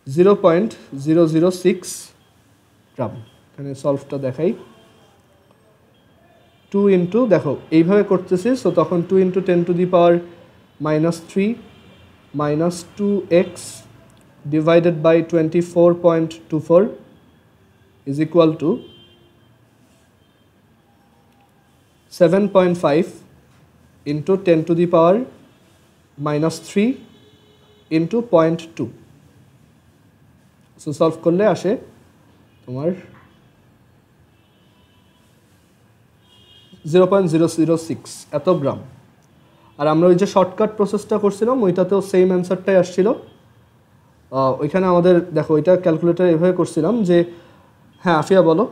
0.006 গ্রাম। এখানে সলভটা দেখাই, 2 ইন্টু, দেখো এইভাবে করতেছি, সো তখন 2 into 10 to the power minus 3 minus 2x divided by 24.24 is equal to 7.5 into 10 to the power minus 3 into 0.2। So solve করলে আসে তোমার 0.006 এত গ্রাম। আর আমরা ওই যে শর্টকাট প্রসেসটা করছিলাম ওইটাতেও সেম অ্যান্সারটাই আসছিল। ওইখানে আমাদের দেখো ওইটা ক্যালকুলেটর এভাবে করছিলাম যে, হ্যাঁ আফিয়া বলো।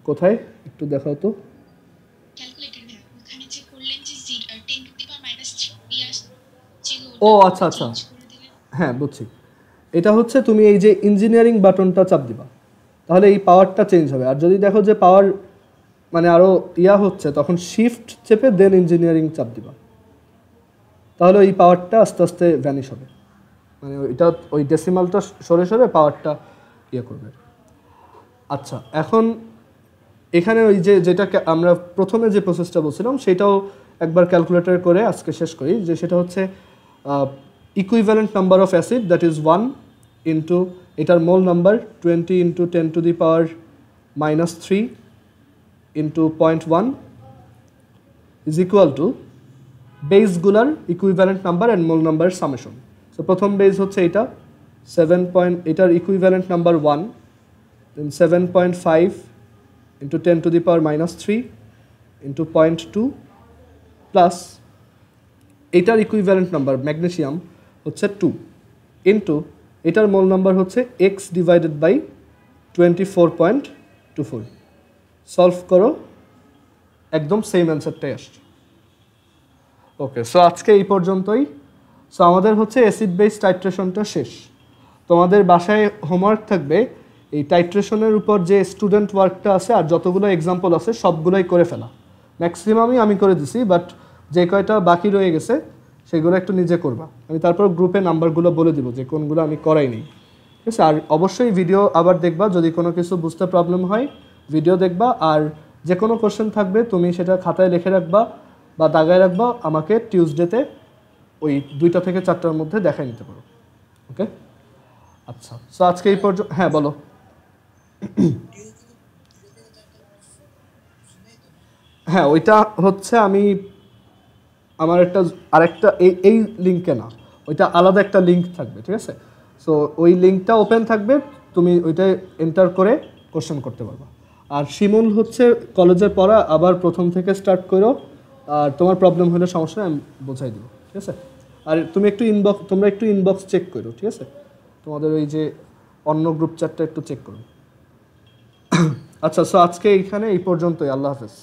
কোথায় একটু দেখাও তো। ও আচ্ছা আচ্ছা, হ্যাঁ বুঝছি। এটা হচ্ছে তুমি এই যে ইঞ্জিনিয়ারিং বাটনটা চাপ দিবা, তাহলে এই পাওয়ারটা চেঞ্জ হবে। আর যদি দেখো যে পাওয়ার মানে আরও হচ্ছে, তখন শিফট চেপে দেন ইঞ্জিনিয়ারিং চাপ দিবা, তাহলে এই পাওয়ারটা আস্তে আস্তে ভ্যানিশ হবে। মানে ওইটা ওই ডেসিমালটা সরে সরে পাওয়ারটা করবে। আচ্ছা, এখন এখানে ওই যে যেটা আমরা প্রথমে যে প্রসেসটা বলছিলাম সেটাও একবার ক্যালকুলেটর করে আজকে শেষ করি, যে সেটা হচ্ছে equivalent number of acid that is 1 into এটার mole number 20 into 10⁻³ into 0.1 is equal to বেসগুলার ইকুইভ্যালেন্ট নাম্বার অ্যান্ড মোল নাম্বারের সামেশন। সো প্রথম বেস হচ্ছে এটা 7. এটার equivalent number 1, then 7.5 into 10⁻³ into 0.2 plus এটার ইকুইভ্যালেন্ট নাম্বার ম্যাগনেসিয়াম হচ্ছে 2 ইন্টু এটার মোল নাম্বার হচ্ছে x ডিভাইডেড বাই 24.24। সলভ করো, একদম সেম অ্যান্সারটাই আসছে। ওকে, সো আজকে এই পর্যন্তই। সো আমাদের হচ্ছে অ্যাসিড বেস টাইট্রেশনটা শেষ। তোমাদের বাসায় হোমওয়ার্ক থাকবে এই টাইট্রেশনের উপর যে স্টুডেন্ট ওয়ার্কটা আছে আর যতগুলো এক্সাম্পল আছে সবগুলোই করে ফেলা। ম্যাক্সিমামই আমি করে দিছি, বাট যে কয়টা বাকি রয়ে গেছে সেগুলো একটু নিজে করবা। আমি তারপর গ্রুপে নাম্বারগুলো বলে দিব যে কোনগুলো আমি করাইনি, ঠিক আছে। আর অবশ্যই ভিডিও আবার দেখবা, যদি কোনো কিছু বুঝতে প্রবলেম হয় ভিডিও দেখবা। আর যে কোনো কোশ্চেন থাকবে তুমি সেটা খাতায় লিখে রাখবা বা দাগায় রাখবা, আমাকে টিউসডেতে ওই 2টা থেকে 4টার মধ্যে দেখাই নিতে পারো। ওকে, আচ্ছা। সো আজকে এই পর্যন্ত, হ্যাঁ বলো। হ্যাঁ, ওইটা হচ্ছে আমি আমার আরেকটা এই লিঙ্কে না, ওইটা আলাদা একটা লিঙ্ক থাকবে, ঠিক আছে। সো ওই লিঙ্কটা ওপেন থাকবে, তুমি ওইটাই এন্টার করে কোশ্চেন করতে পারবা। আর শিমুল হচ্ছে কলেজের পড়া আবার প্রথম থেকে স্টার্ট করো, আর তোমার প্রবলেম হলে সমস্যা আমি বোঝাই দেবো, ঠিক আছে। আর তোমরা একটু ইনবক্স চেক করো, ঠিক আছে। তোমাদের ওই যে অন্য গ্রুপ চ্যাটটা একটু চেক করো। আচ্ছা, সো আজকে এইখানে এই পর্যন্তই। আল্লাহ হাফেজ।